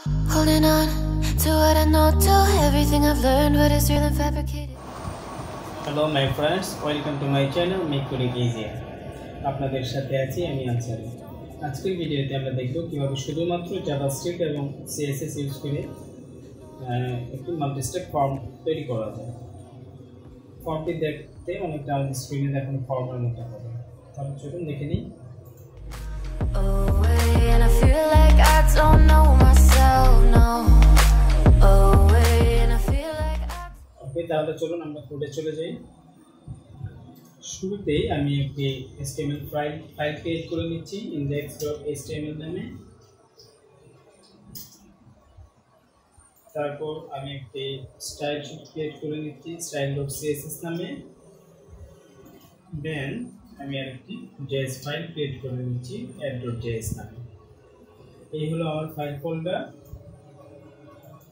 Holding on to what I know, to everything I've learned, but it's real and fabricated. Hello my friends, welcome to my channel Make Coding Easier. আপনাদের সাথে আছি আমি আনসারি। আজকের ভিডিওতে আমরা দেখব কিভাবে শুধুমাত্র জাভাস্ক্রিপ্ট এবং সিএসএস ইউজ করে একটি মাল্টি-স্টেপ ফর্ম তৈরি করা যায়। ফর্মটি দেখতে অনেকটা আমাদের স্ক্রিনে দেখানো ফর্মের মতো হবে। তাহলে চলুন দেখে নিই। তাহলে চলুন আমরা কোডে চলে যাই। শুরুতেই আমি একটি HTML ফাইল ক্রিয়েট করে নিচ্ছি index.html নামে। তারপর আমি একটি স্টাইল শীট ক্রিয়েট করে নিচ্ছি style.css নামে। দেন আমি আরেকটি js ফাইল ক্রিয়েট করে নিচ্ছি add.js নামে। এই হলো আমার ফাইল ফোল্ডার।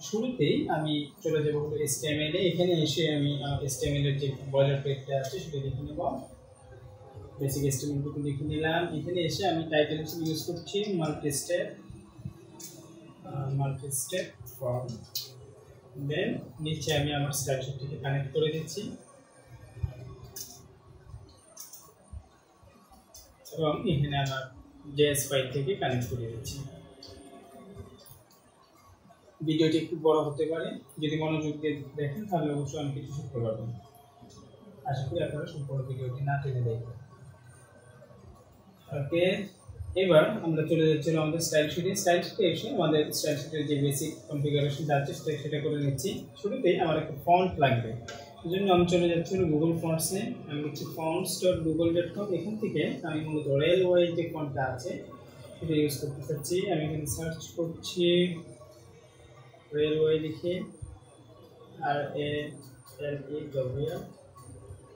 শুরুতেই আমি চলে যাব হলো HTML এ। এখানে এসে আমি HTML এর যে বয়লার প্লেটটা আছে সেটা লিখে নেব। বেসিক HTML টুকু লিখে নিলাম। এখানে এসে আমি টাইটেল হিসেবে ইউজ করছি মাল্টি-স্টেপ ফর্ম। দেন নিচে আমি আমার স্টাইল শীটটিকে কানেক্ট করে দিচ্ছি এবং এখানে আমার js ফাইল থেকে কানেক্ট করে দিচ্ছি। ভিডিওটি একটু বড় হতে পারে, যদি মনোযোগ দিয়ে দেখেন তাহলে অবশ্যই আমি কিছু শিখতে পারবেন। আশা করি আপনারা সম্পূর্ণ ভিডিওটি না টেনে দেখবেন। ওকে, এবার আমরা চলে যাচ্ছি আমাদের স্টাইল শিটে এসে আমাদের স্টাইল শিটের যে বেসিক কনফিগারেশন আছে সেটা করে নিচ্ছি। শুরুতেই আমার একটা ফন্ট লাগবে, এই জন্য আমি চলে যাচ্ছি গুগল ফন্টসে। আমি লিখছি fonts.google.com। এখান থেকে আমি মূলত রেলওয়ে যে ফন্টটা আছে সেটা ইউজ করতে চাচ্ছি। আমি এখানে সার্চ করছি রেলওয়ে লিখে RALEW।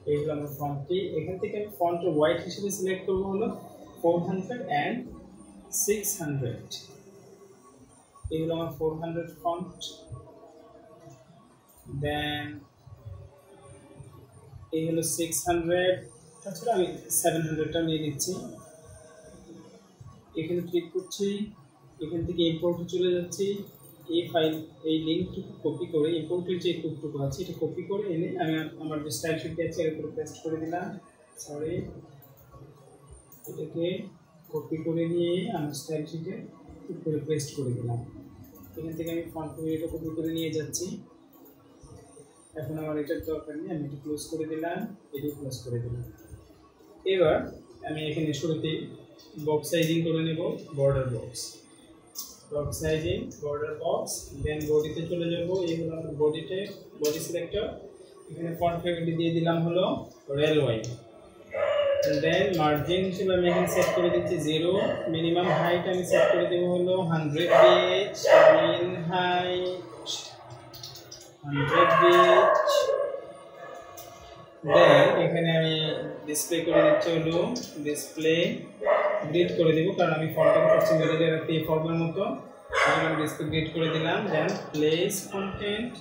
এই হলো আমার ফন্টটি। এখান থেকে আমি ফন্টের হোয়াইট হিসেবে সিলেক্ট করবো হলো 400 and 600। এই হলো আমার 400 ফন্ট। দেন এই হলো 600। তাছাড়া আমি 700টা নিয়ে নিচ্ছি। এখানে ক্লিক করছি, এখান থেকে ইম্পোর্টে চলে যাচ্ছি। এই লিঙ্কটুকু কপি করে ইম্পোর্টের যে কোডটুকু আছে এটা কপি করে এনে আমি আমার যে স্টাইল শিটে আছে এর উপরে পেস্ট করে দিলাম। এটাকে কপি করে নিয়ে আমি স্টাইল শিটে উপরে পেস্ট করে দিলাম। এখান থেকে আমি ফন্ট এটা কপি করে নিয়ে যাচ্ছি। এখন আমার এটার দরকার নেই, আমি এটা ক্লোজ করে দিলাম, এটা ক্লোজ করে দিলাম। এবার আমি এখানে শুরুতে বক্স সাইজিং করে নেব, border box sizing border box. Then বডিতে চলে যাব। এই হলো আমার বডি সিলেক্টর। এখানে ফন্ট ফ্যামিলি দিয়ে দিলাম হলো রেলওয়ে। দেন মার্জিন হিসেবে আমি এখানে সেট করে দিচ্ছি 0। মিনিমাম হাইট আমি সেট করে দেব হলো 100 বিচ। মিন হাইট 100 বিচ। দেন এখানে আমি ডিসপ্লে করে দিচ্ছি হলো ডিসপ্লে গ্রিড করে দেব, কারণ আমি ফন্টটাকে করছি মিডিলে রাখতে এই ফর্মের মতো। আমি ডিসপ্লে গ্রিড করে দিলাম। Then place content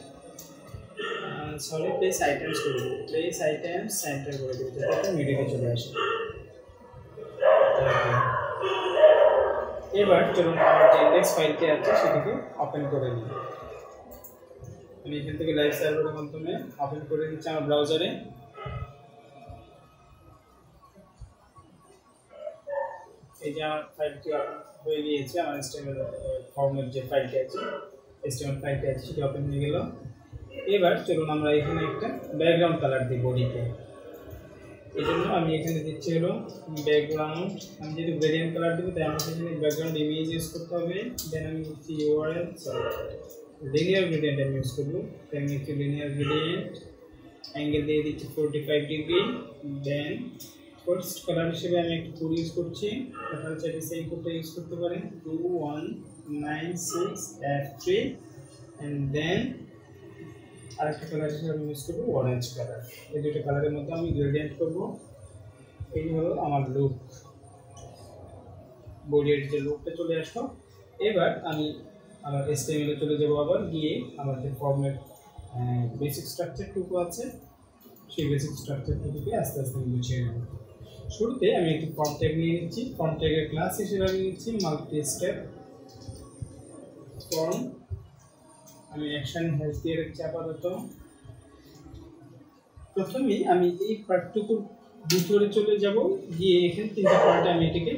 place items করে দেব। প্লেস আইটেমস সেন্টার করে দেব যাতে মিডিলে চলে আসে। এবার চলুন আমার যে ইন্ডেক্স ফাইলটি আছে সেটাকে ওপেন করে নিই। আমি এখান থেকে লাইভ সার্ভারের মাধ্যমে ওপেন করে দিচ্ছি আমার ব্রাউজারে। এই যে আমার ফাইলটি হয়ে গিয়েছে। আমার HTML ফর্মের যে ফাইলটি আছে HTML ফাইলটি আছে সেটা ওপেন হয়ে গেল। এবার চলুন আমরা এখানে একটা ব্যাকগ্রাউন্ড কালার দিই বডিতে। এই জন্য আমি এখানে দিচ্ছি হলো ব্যাকগ্রাউন্ড। আমি যেহেতু গ্রেডিয়েন্ট কালার দেবো তাই আমাকে এখানে ব্যাকগ্রাউন্ড ইমেজ ইউজ করতে হবে। দেন আমি দিচ্ছি URL লিনিয়ার গ্রেডিয়েন্ট আমি ইউজ করবো। তাই আমি একটি লিনিয়ার গ্রেডিয়েন্ট অ্যাঙ্গেল দিয়ে দিচ্ছি 45 ডিগ্রি। দেন ফার্স্ট কালার হিসেবে আমি একটা কোড ইউজ করছি, আপনারা চাইলে সেই কোডটা ইউজ করতে পারেন 2196F3। অ্যান্ড দেন আরেকটা কালার হিসেবে আমি ইউজ করবো অরেঞ্জ কালার। এই দুটো কালারের মধ্যে আমি গ্রেডিয়েন্ট করবো। এই হলো আমার লুক, বডির যে লুকটা চলে আসলো। এবার আমি আমার HTML এ চলে যাবো, আবার গিয়ে আমার যে ফর্মের বেসিক স্ট্রাকচারটুকু আছে সেই বেসিক স্ট্রাকচারটুকুকে আস্তে আস্তে আমি গুছিয়ে নেব। শুরুতে আমি একটি ফন্ট ট্যাগ নিয়ে নিচ্ছি। ফন্ট ট্যাগের ক্লাস হিসেবে আমি নিচ্ছি মাল্টি-স্টেপ ফর্ম, আমি অ্যাকশন হ্যাশ দিয়ে রাখছি আপাতত। প্রথমেই আমি এই পার্টটুকুর ভিতরে চলে যাব, গিয়ে এখানে তিনটা পার্টে আমি এটাকে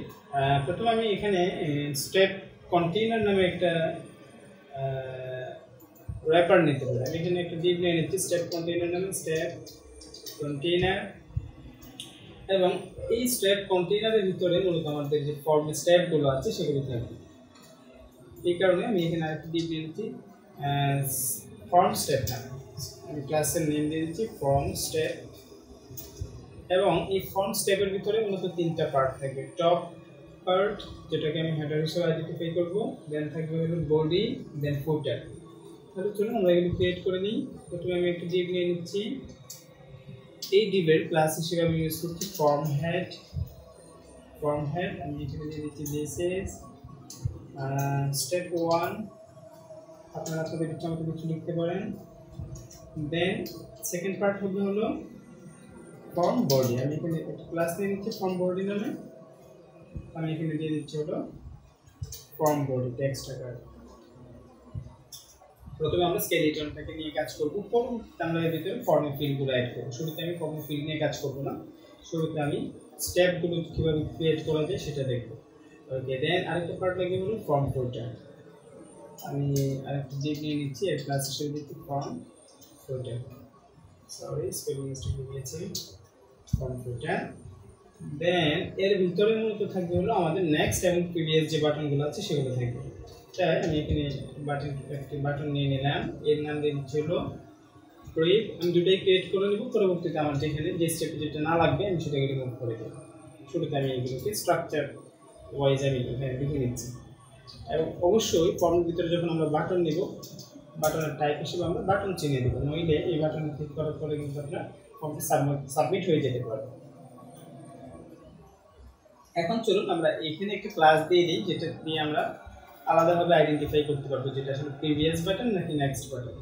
প্রথমে আমি এখানে স্টেপ কন্টেইনার নামে একটা র্যাপার নিতে পারি। আমি এখানে একটা ডিভ নিয়ে নিচ্ছি স্টেপ কন্টেইনার নামে, স্টেপ কন্টেইনার। এবং এই স্টেপ কন্টেইনারের ভিতরে মূলত আমাদের যে ফর্ম স্টেপগুলো আছে সেগুলো থাকবে। এই কারণে আমি এখানে আরেকটা ডিভ নিয়ে নিচ্ছি ফর্ম স্টেপ নামে। আমি ক্লাসের নেম দিয়ে দিচ্ছি ফর্ম স্টেপ। এবং এই ফর্ম স্টেপের ভিতরে মূলত তিনটা পার্ট থাকবে। টপ পার্ট, যেটাকে আমি হেডার হিসেবে আইডেন্টিফাই করবো, দেন থাকবে হলো বডি, দেন ফুটার। তাহলে চলুন আমরা এগুলো ক্রিয়েট করে নিই। প্রথমে আমি একটা ডিভ নিয়ে নিচ্ছি। এই ডিভের ক্লাস হিসেবে আমি ইউজ করছি ফর্ম হেড। ফর্ম হেড আমি এখানে দিয়ে দিচ্ছি দিস ইজ স্টেপ 1। আপনারা আপনাদের ইচ্ছা মতো কিছু লিখতে পারেন। দেন সেকেন্ড পার্ট হবে হলো ফর্ম বডি। আমি এখানে একটা ক্লাস নিয়ে নিচ্ছি ফর্ম বডি নামে। আমি এখানে দিয়ে দিচ্ছি হলো ফর্ম বডি টেক্সট আকার। প্রথমে আমরা স্কেলিটনটাকে নিয়ে কাজ করব, পরবর্তীতে আমরা এর ভিতরে ফর্মের ফিল্ডগুলো অ্যাড করব। শুরুতে আমি ফর্মের ফিল্ড নিয়ে কাজ করব না, শুরুতে আমি স্টেপগুলো কীভাবে ক্রিয়েট করা যায় সেটা দেখব। ওকে, দেন আরেকটা পার্ট লাগবে হলো ফর্ম ফুটার। আমি আরেকটা ডিভ নিয়ে নিচ্ছি, এর ক্লাস হিসেবে দিচ্ছি ফর্ম ফুটার। সরি, স্পেলিং মিস্টেক হয়ে গিয়েছে, ফর্ম ফুটার। দেন এর ভিতরে মূলত থাকবে হলো আমাদের নেক্সট এবং প্রিভিয়াস যে বাটনগুলো আছে সেগুলো থাকবে। তাই আমি এখানে একটি বাটন নিয়ে নিলাম, এর নাম দিয়ে দিচ্ছি হলো ক্রিয়েট। আমি দুটোই ক্রিয়েট করে নেব, পরবর্তীতে আমার যেখানে যে স্টেপে যেটা না লাগবে আমি সেটাকে রিমুভ করে দেব। শুরুতে আমি এগুলোকে স্ট্রাকচার ওয়াইজ আমি এখানে লিখে নিচ্ছি। এবং অবশ্যই ফর্মের ভিতরে যখন আমরা বাটন নেব, বাটনের টাইপ হিসেবে আমরা বাটন চিনিয়ে দেবো, নইলে এই বাটন ক্লিক করার পরে কিন্তু আপনার ফর্মটি সাবমিট হয়ে যেতে পারে। এখন চলুন আমরা এখানে একটা ক্লাস দিয়ে দিই, যেটা দিয়ে আমরা আলাদাভাবে আইডেন্টিফাই করতে পারবো যেটা আসলে প্রিভিয়াস বাটন নাকি নেক্সট বাটন।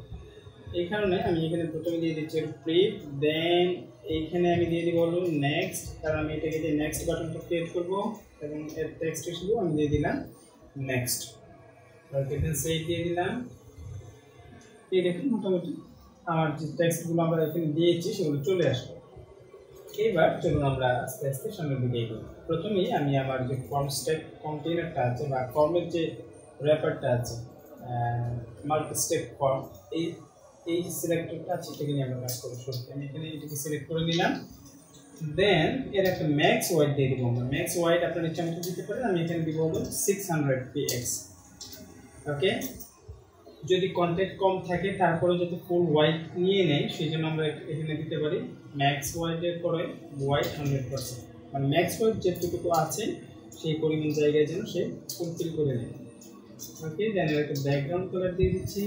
এই কারণে আমি এখানে প্রথমে দিয়ে দিচ্ছি প্রিভ, দেন এইখানে আমি দিয়ে দিব হলো নেক্সট, কারণ আমি এটাকে দিয়ে নেক্সট বাটনটা ক্রিয়েট করবো। এবং এর টেক্সট হিসেবে আমি দিয়ে দিলাম নেক্সট। এখানে সেভ দিয়ে দিলাম। এই দেখুন মোটামুটি আমার যে টেক্সটগুলো আমরা এখানে দিয়েছি সেগুলো চলে আসবে। এবার চলুন আমরা আস্তে আস্তে সামনের দিকে এগোই। প্রথমেই আমি আমার যে ফর্ম স্টেপ কন্টেইনারটা আছে বা ফর্মের যে র্যাপারটা আছে, মাল্টি স্টেপ ফর্ম, এই যে সিলেক্টরটা আছে এটাকে নিয়ে আমরা কাজ করবো। শুরুতে আমি এখানে এটাকে সিলেক্ট করে নিলাম। দেন এর একটা ম্যাক্স ওয়াইড দিয়ে দেবো আমরা। ম্যাক্স ওয়াইড আপনার ইচ্ছা মতো দিতে পারেন, আমি এখানে দিব হলো 600 px। ওকে, যদি কন্টেন্ট কম থাকে তারপরে যদি ফুল ওয়াইড নিয়ে নেয় সেই জন্য আমরা এখানে দিতে পারি ম্যাক্স ওয়াইডের পরে ওয়াইড 100%, মানে ম্যাক্স ওয়াইড যেটুকু আছে সেই পরিমাণ জায়গায় যেন সে ফুলফিল করে নেয়। ওকে, দেন একটা ব্যাকগ্রাউন্ড কালার দিয়ে দিচ্ছি,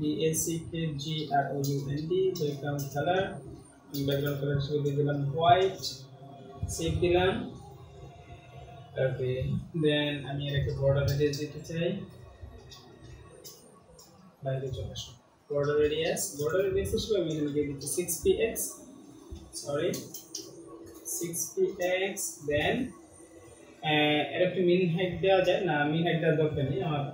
BACKGROUND background colour. Background colour হিসেবে দিয়ে দিলাম হোয়াইট, সেভ দিলাম। ওকে, দেন আমি এর একটা বর্ডার রেডিয়াস দিতে চাই, বাইরে চলে আসো। বর্ডার রেডিয়াস হিসেবে আমি এখানে দিয়ে দিচ্ছি 6px, সরি 6px। দেন এর একটা মিন হাইট দেওয়া যায় না, মিন হাইট দেওয়ার দরকার নেই, আমার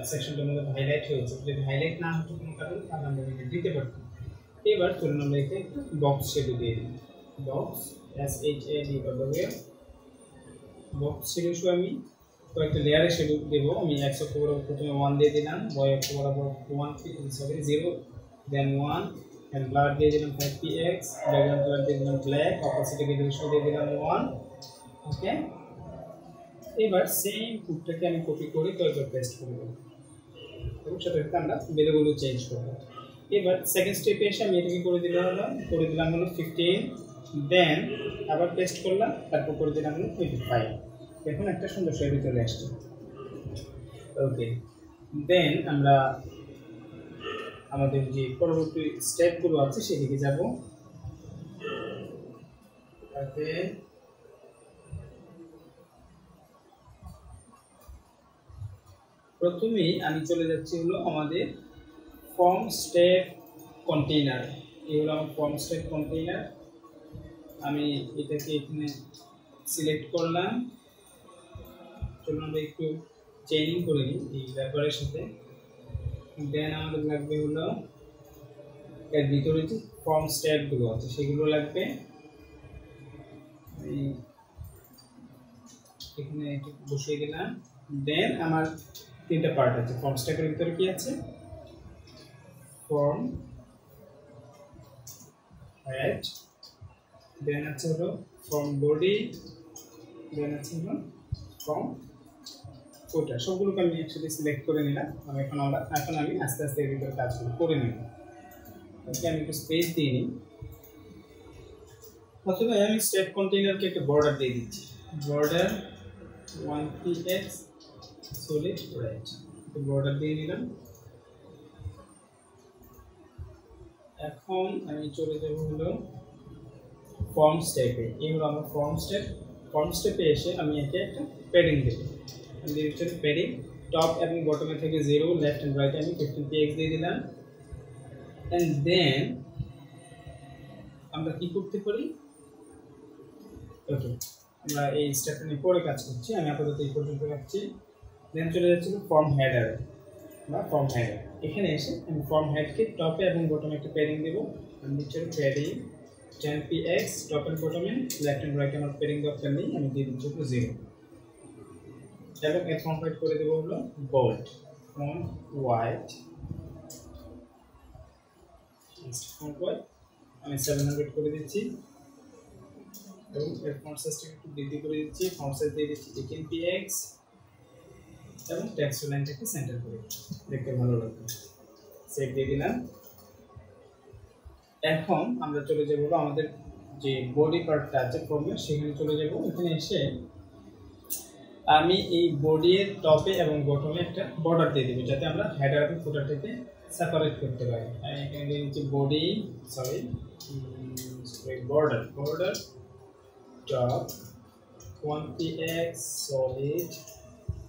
সেকশনটার মধ্যে হাইলাইট হয়েছে, যদি হাইলাইট না হতো কোনো কারণে তাহলে আমরা এখানে দিতে পারতাম। এবার চলুন আমরা এখানে একটু বক্স শেডো দিয়ে দিই, বক্স SHAD বক্স শেডো হিসেবে আমি কয়েকটা লেয়ারে শেডো দেবো। আমি x অক্ষ বরাবর প্রথমে 1 দিয়ে দিলাম, y অক্ষ বরাবর 0, দেন 1, এন্ড ব্লার দিয়ে দিলাম 5px, ব্যাকগ্রাউন্ড কালার দিয়ে দিলাম ব্ল্যাক, অপোজিটে রেজোলিউশন দিয়ে দিলাম 1। ওকে, এবার সেম কোডটাকে আমি কপি করে কয়েকবার পেস্ট করে দেব এবং সেটা আমরা ভ্যালুগুলো চেঞ্জ করব। এবার সেকেন্ড স্টেপে এসে আমি এটাকে করে দিলাম হলো 15, দেন আবার পেস্ট করলাম, তারপর করে দিলাম হলো 25। এখন একটা সুন্দর শেড চলে আসছে। ওকে, দেন আমরা আমাদের যে পরবর্তী স্টেপগুলো আছে সেদিকে যাব। ওকে, প্রথমেই আমি চলে যাচ্ছি হলো আমাদের ফর্ম স্টেপ কন্টেইনার। এই হলো আমার ফর্ম স্টেপ কন্টেইনার। আমি এটাকে এখানে সিলেক্ট করলাম। চলুন আমরা একটু চেইনিং করে নিই এই র্যাপারের সাথে। দেন আমাদের লাগবে হলো এর ভিতরে যে ফর্ম স্ট্যাকগুলো আছে সেগুলো লাগবে। এখানে একটু বসিয়ে দিলাম। দেন আমার তিনটা পার্ট আছে। ফর্ম স্ট্যাকের ভিতরে কি আছে? ফর্ম হেড, দেন আছে হলো ফর্ম বডি, দেন আছে হলো ফর্ম ফুটার। সবগুলোকে আমি একসাথে সিলেক্ট করে নিলাম। এখন আমি আস্তে আস্তে এর ভিতরে কাজগুলো করে নিব। ওকে, আমি একটু স্পেস দিয়ে নিই। প্রথমে আমি স্টেপ কন্টেইনারকে একটা বর্ডার দিয়ে দিচ্ছি। Border 1px solid right, border দিয়ে দিলাম। এখন আমি চলে যাব হলো ফর্ম স্টেপে। এই হলো আমার ফর্ম স্টেপ। ফর্ম স্টেপে এসে আমি একে একটা প্যাডিং দেব। আমি দিয়ে দিচ্ছি প্যাডিং, টপ এবং বটমে থেকে 0, লেফট অ্যান্ড রাইটে আমি 15px দিয়ে দিলাম। অ্যান্ড দেন আমরা কি করতে পারি? ওকে, আমরা এই স্টেপটা নিয়ে পরে কাজ করছি, আমি আপাতত এই পর্যন্ত রাখছি। দেন চলে যাচ্ছি ফর্ম হেডার বা ফর্ম হেডার। এখানে এসে আমি ফর্ম হেডকে টপে এবং বটমে একটা প্যাডিং দেবো। আমি দিচ্ছি প্যাডিং 10px, টপ অ্যান্ড বটমে, লেফট অ্যান্ড রাইটে আমার প্যাডিং দরকার নেই, আমি দিয়ে দিচ্ছি 0। এবং এর ফর্ম হোয়াইট করে দেবো হলো বোল্ড, ফর্ম হোয়াইট, আমি 700 করে দিচ্ছি। এবং এর ফন্ট সাইজটা একটু বৃদ্ধি করে দিচ্ছি। ফন্ট সাইজ দিয়ে দিচ্ছি 18px এবং টেক্সট লাইনটাকে সেন্টার করে দেখতে ভালো লাগবে। সেভ দিয়ে দিলাম। এখন আমরা চলে যাব আমাদের যে বডি পার্টটা আছে ফর্মের, সেখানে চলে যাব। এখানে এসে আমি এই বডির টপে এবং বটমে একটা বর্ডার দিয়ে দেবো, যাতে আমরা হেডার এবং ফুটার থেকে সেপারেট করতে পারি। আমি এখানে দিয়ে দিচ্ছি body border top 1px solid,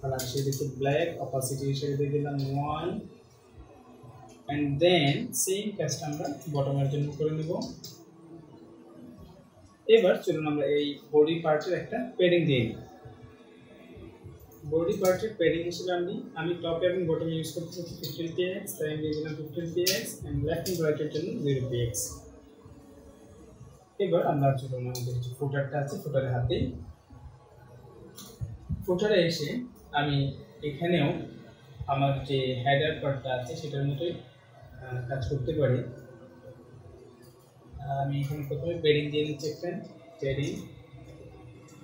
colour হিসেবে দিচ্ছি ব্ল্যাক, অপাসিটি হিসেবে দিয়ে দিলাম 1, and then সেম কাজটা আমরা বটমের জন্য করে নেব। এবার চলুন আমরা এই বডি পার্টের একটা প্যাডিং দিয়ে নিই। বডি পার্টের প্যাডিং হিসেবে আমি টপ এবং বটম ইউজ করতে চাচ্ছি 15px, তাই আমি দিয়ে দিলাম 15px, and লেফট এন্ড রাইটের জন্য 0px। এবার আমরা চলুন আমাদের যে ফুটারটা আছে ফুটারে হাত দিই। ফুটারে এসে আমি এখানেও আমার যে হেডার পার্টটা আছে সেটার মতোই কাজ করতে পারি। আমি এখানে প্রথমে প্যাডিং দিয়ে নিচ্ছি একটা প্যাডিং,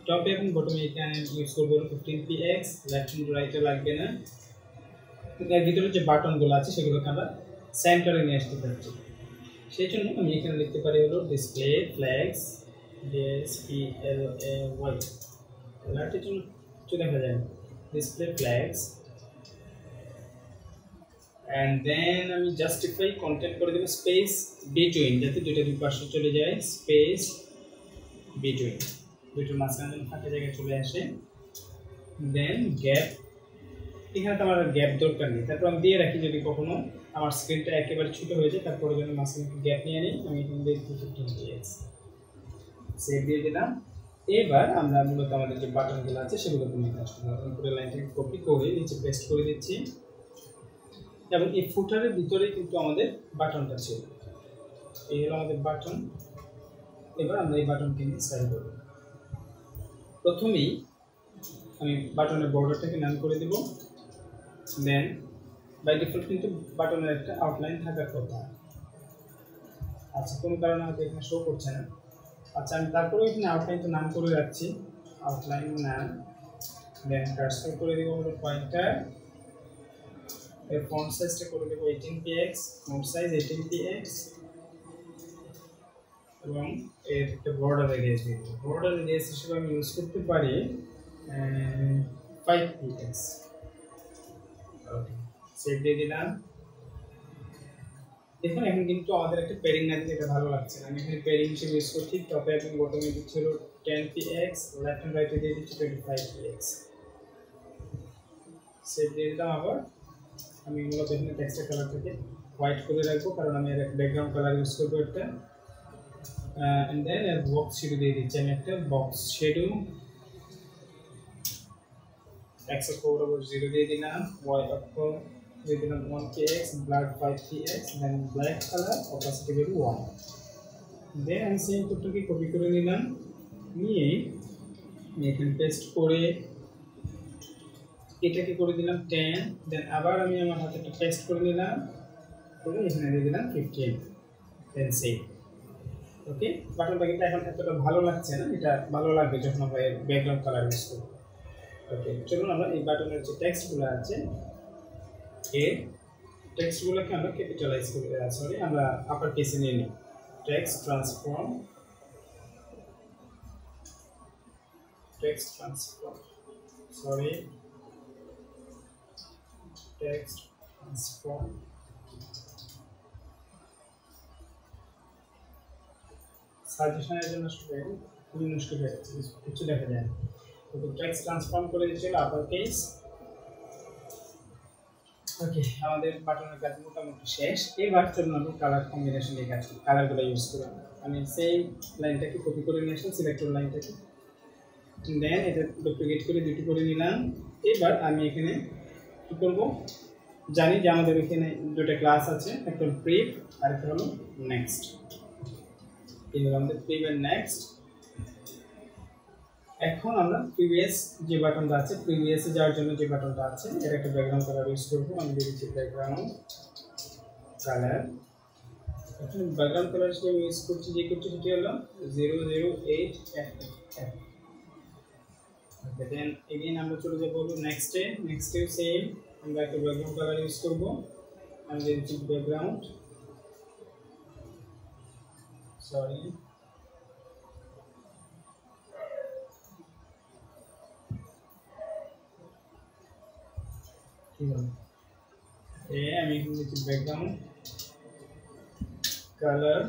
টপ এবং বটমে এখানে ইউজ করবো 15px, লেফট এন্ড রাইটে লাগবে না। এর ভিতরে যে বাটনগুলো আছে সেগুলোকে আমরা সেন্টারে নিয়ে আসতে পারছি। সেই জন্য আমি এখানে লিখতে পারি হলো ডিসপ্লে ফ্ল্যাগস, DSPLAY, লাইটের জন্য কিছু দেখা যায় না, ডিসপ্লে ফ্ল্যাগস। অ্যান্ড দেন আমি জাস্টিফাই কন্টেন্ট করে দেবো স্পেস বিটুইন, যাতে দুইটা দুই পাশে চলে যায়, স্পেস বিটুইন, দুইটার মাঝখানে ফাঁকা জায়গায় চলে আসে। দেন গ্যাপ, এখানে তো আমার গ্যাপ দরকার নেই, তারপর আমি দিয়ে রাখি যদি কখনো আমার স্ক্রিনটা একেবারে ছোটো হয়ে যায়, তারপরে যেন মাঝখানে গ্যাপ নিয়ে নিই। আমি এখানে দিয়ে 15px সেভ দিয়ে দিলাম। এবার আমরা মূলত আমাদের যে বাটনগুলো আছে সেগুলোকে নিয়ে কাজ করবো। উপরে লাইনটাকে কপি করে নিচে পেস্ট করে দিচ্ছি, এবং এই ফুটারের ভিতরে কিন্তু আমাদের বাটনটা ছিল। এই হলো আমাদের বাটন। এবার আমরা এই বাটনকে নিয়ে স্টাইল করব। প্রথমেই আমি বাটনের বর্ডারটাকে নাম করে দেব। দেন বাই ডিফল্ট কিন্তু বাটনের একটা আউটলাইন থাকার কথা। আচ্ছা, কোনো কারণে হয়তো এখানে শো করছে না। আচ্ছা, আমি তারপরে এখানে আউটলাইনটা নাম করে রাখছি, আউটলাইন নাম। দেন কার্সর করে দেবো হলো পয়েন্টার। এর ফন্ট সাইজটা করে দেবো 18px, ফন্ট সাইজ 18px, এবং এর একটা বর্ডার রেডিয়াস দিয়ে দেবো। বর্ডার রেডিয়াস হিসেবে আমি ইউজ করতে পারি 5px। ওকে, সেভ দিয়ে দিলাম। দেখুন এখন কিন্তু আমাদের একটা প্যাডিং না দিলে এটা ভালো লাগছে না। আমি এখানে প্যাডিং হিসেবে ইউজ করছি, টপে এবং বটমে দিচ্ছি হলো 10px, লেফট অ্যান্ড রাইটে দিয়ে দিচ্ছি 25px। সেভ দিয়ে দিলাম। আবার আমি মূলত এখানে টেক্সটের কালারটাকে হোয়াইট করে রাখবো, কারণ আমি একটা ব্যাকগ্রাউন্ড কালার ইউজ করবো একটা। অ্যান্ড দেন এর বক্স শেডো দিয়ে দিচ্ছি আমি একটা বক্স শেডো। x অক্ষ বরাবর 0 দিয়ে দিলাম, y অক্ষ দিয়ে দিলাম 1kx, ব্লাড 5px, দেন ব্ল্যাক কালার অপাসিটি ভ্যালু 1। দেন আমি সেম কোডটাকে কপি করে নিলাম, নিয়ে এখানে পেস্ট করে এটাকে করে দিলাম 10, দেন আবার আমি আমার হাতে একটা পেস্ট করে নিলাম, করে এখানে দিয়ে দিলাম 15, দেন সেভ। ওকে, বাটনটা কিন্তু এখন এতটা ভালো লাগছে না, এটা ভালো লাগবে যখন আমরা ব্যাকগ্রাউন্ড কালার ইউজ করব। ওকে, চলুন আমরা এই বাটনের যে টেক্সটগুলো আছে এই টেক্সটগুলোকে আমরা ক্যাপিটালাইজ করে সরি আমরা আপার কেসে নিয়ে নিই। টেক্সট ট্রান্সফর্ম text transform সাজেশনের জন্য খুবই মুশকিল হয়ে যাচ্ছে, কিছু দেখা যায় না। তো টেক্সট ট্রান্সফর্ম করে দিচ্ছিল আপার কেস। ওকে, আমাদের বাটনের কাজ মোটামুটি শেষ। এবার চলুন আমি কালার কম্বিনেশন দিয়ে কাজ করি, কালারগুলো ইউজ করে। আমি সেই লাইনটাকে কপি করে নিয়ে আসলাম, সিলেক্টর লাইনটাকে, দেন এটা ডুপ্লিকেট করে দুটো করে নিলাম। এবার আমি এখানে কি করব, জানি যে আমাদের এখানে দুটো ক্লাস আছে, একটা প্রিভ আর একটা হলো নেক্সট। এই হলো আমাদের প্রিভ এন্ড নেক্সট। এখন আমরা প্রিভিয়াস যে বাটনটা আছে, প্রিভিয়াসে যাওয়ার জন্য যে বাটনটা আছে, এর একটা ব্যাকগ্রাউন্ড কালার ইউজ করব। আমি দিচ্ছি ব্যাকগ্রাউন্ড কালার। এখন ব্যাকগ্রাউন্ড কালার হিসেবে ইউজ করছি যে কোডটি, সেটি হলো 008FF। দেন এগেইন আমরা চলে যাব নেক্সটে। নেক্সটেও সেম, আমরা একটা ব্যাকগ্রাউন্ড কালার ইউজ করব। আমি দিচ্ছি ব্যাকগ্রাউন্ড আমি দিচ্ছি ব্যাকগ্রাউন্ড কালার।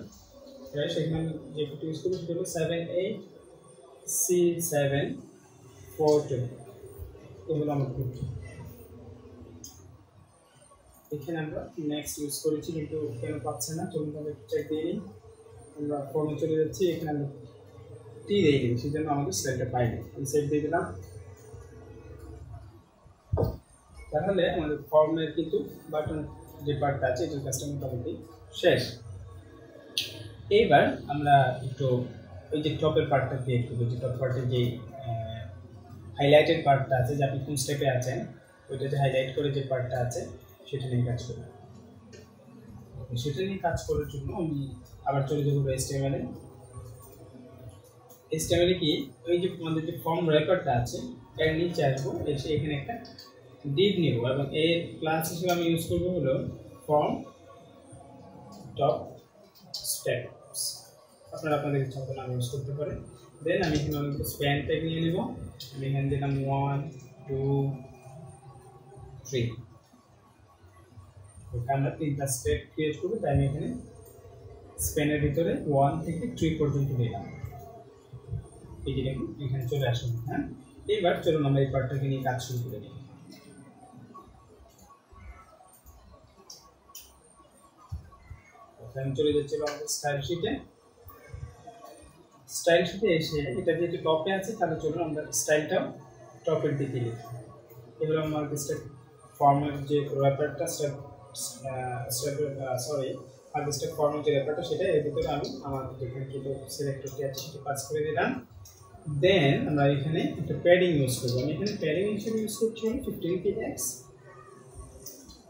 সেখানে যে কোডটি ইউজ করব সেটা হলো 78C742। এগুলো আমরা করছি। এখানে আমরা নেক্সট ইউজ করেছি কিন্তু কেন পাচ্ছে না, চলুন আমরা চেক দিয়ে নিই। আমরা ফর্মে চলে যাচ্ছি, এখানে আমরা টি দিয়ে দিই, সেই জন্য আমাদের স্লাইডটা পাইনি। আমি সেভ দিয়ে দিলাম। তাহলে আমাদের ফর্মের কিন্তু বাটন যে পার্টটা আছে এটার কাজটা মোটামুটি শেষ। এইবার আমরা একটু ওই যে টপের পার্টটা দিয়ে একটু যে টপ পার্টের যে হাইলাইটেড পার্টটা আছে, যে আপনি কোন স্টেপে আছেন ওইটা যে হাইলাইট করে যে পার্টটা আছে সেটা নিয়ে কাজ করব। সেটা নিয়ে কাজ করার জন্য আমি আবার চলে যাবো HTML-এ। HTML-এ কি ওই যে আমাদের যে ফর্ম র্যাপারটা আছে এর নিচে আসবো, এসে এখানে একটা ডিভ নেব এবং এর ক্লাস হিসেবে আমি ইউজ করবো হলো ফর্ম টপ স্টেপস। আপনারা আপনাদের ইচ্ছা মতো নাম ইউজ করতে পারেন। দেন আমি এখানে অনেকগুলো স্প্যান ট্যাগ নিয়ে নেব। আমি এখানে দিলাম 1 2 3। আমরা 3টা স্টেপ ক্রিয়েট করব, তাই আমি এখানে স্প্যানের ভিতরে 1 থেকে 3 পর্যন্ত দিলাম। এই যে দেখুন এখানে চলে আসুন। হ্যাঁ, এবার চলুন আমরা এই পার্টটাকে নিয়ে কাজ শুরু করে দিই। আমি চলে যাচ্ছি আমাদের স্টাইল শিটে। স্টাইল শিটে এসে এটা যেহেতু টপে আছে, তাহলে চলুন আমরা স্টাইলটাও টপের দিকে লিখি। এগুলো আমার স্টেপ ফর্মের যে র্যাপারটা স্টেপ ফর্মের যে র্যাপারটা সেটা এর ভিতরে আমি আমার যেখানে কিন্তু সিলেক্টরটি আছে সেটা পাস করে দিলাম। দেন আমরা এখানে একটা প্যাডিং ইউজ করবো। আমি এখানে প্যাডিং হিসেবে ইউজ করছি 15px।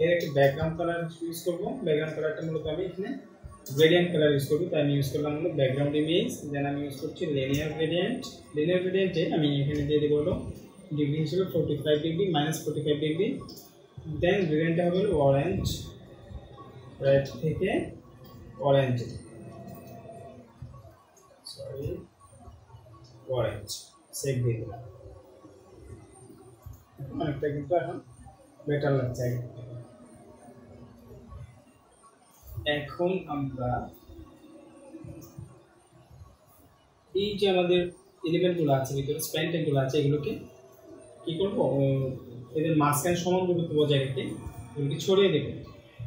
এর একটা ব্যাকগ্রাউন্ড কালার ইউজ করবো। ব্যাকগ্রাউন্ড কালারটা মূলত আমি এখানে গ্রেডিয়েন্ট কালার ইউজ করবো, তাই আমি ইউজ করলাম হলো ব্যাকগ্রাউন্ড ইমেজ। দেন আমি ইউজ করছি লিনিয়ার গ্রেডিয়েন্ট। লিনিয়ার গ্রেডিয়েন্টে আমি এখানে দিয়ে দেবো হলো ডিগ্রি হিসেবে 45 ডিগ্রি -45 ডিগ্রি। দেন গ্রেডিয়েন্টটা হবে অরেঞ্জ, রেড থেকে অরেঞ্জ, অরেঞ্জ। সেভ দিয়ে দিলাম। অনেকটা কিন্তু এখন বেটার লাগছে। এখন আমরা এই যে আমাদের এলিমেন্টগুলো আছে ভিতরে স্প্যান ট্যাগগুলো আছে, এগুলোকে কি করব, এদের মাঝখানে সমান দূরত্ব বজায় রেখে এগুলোকে ছড়িয়ে দেবো।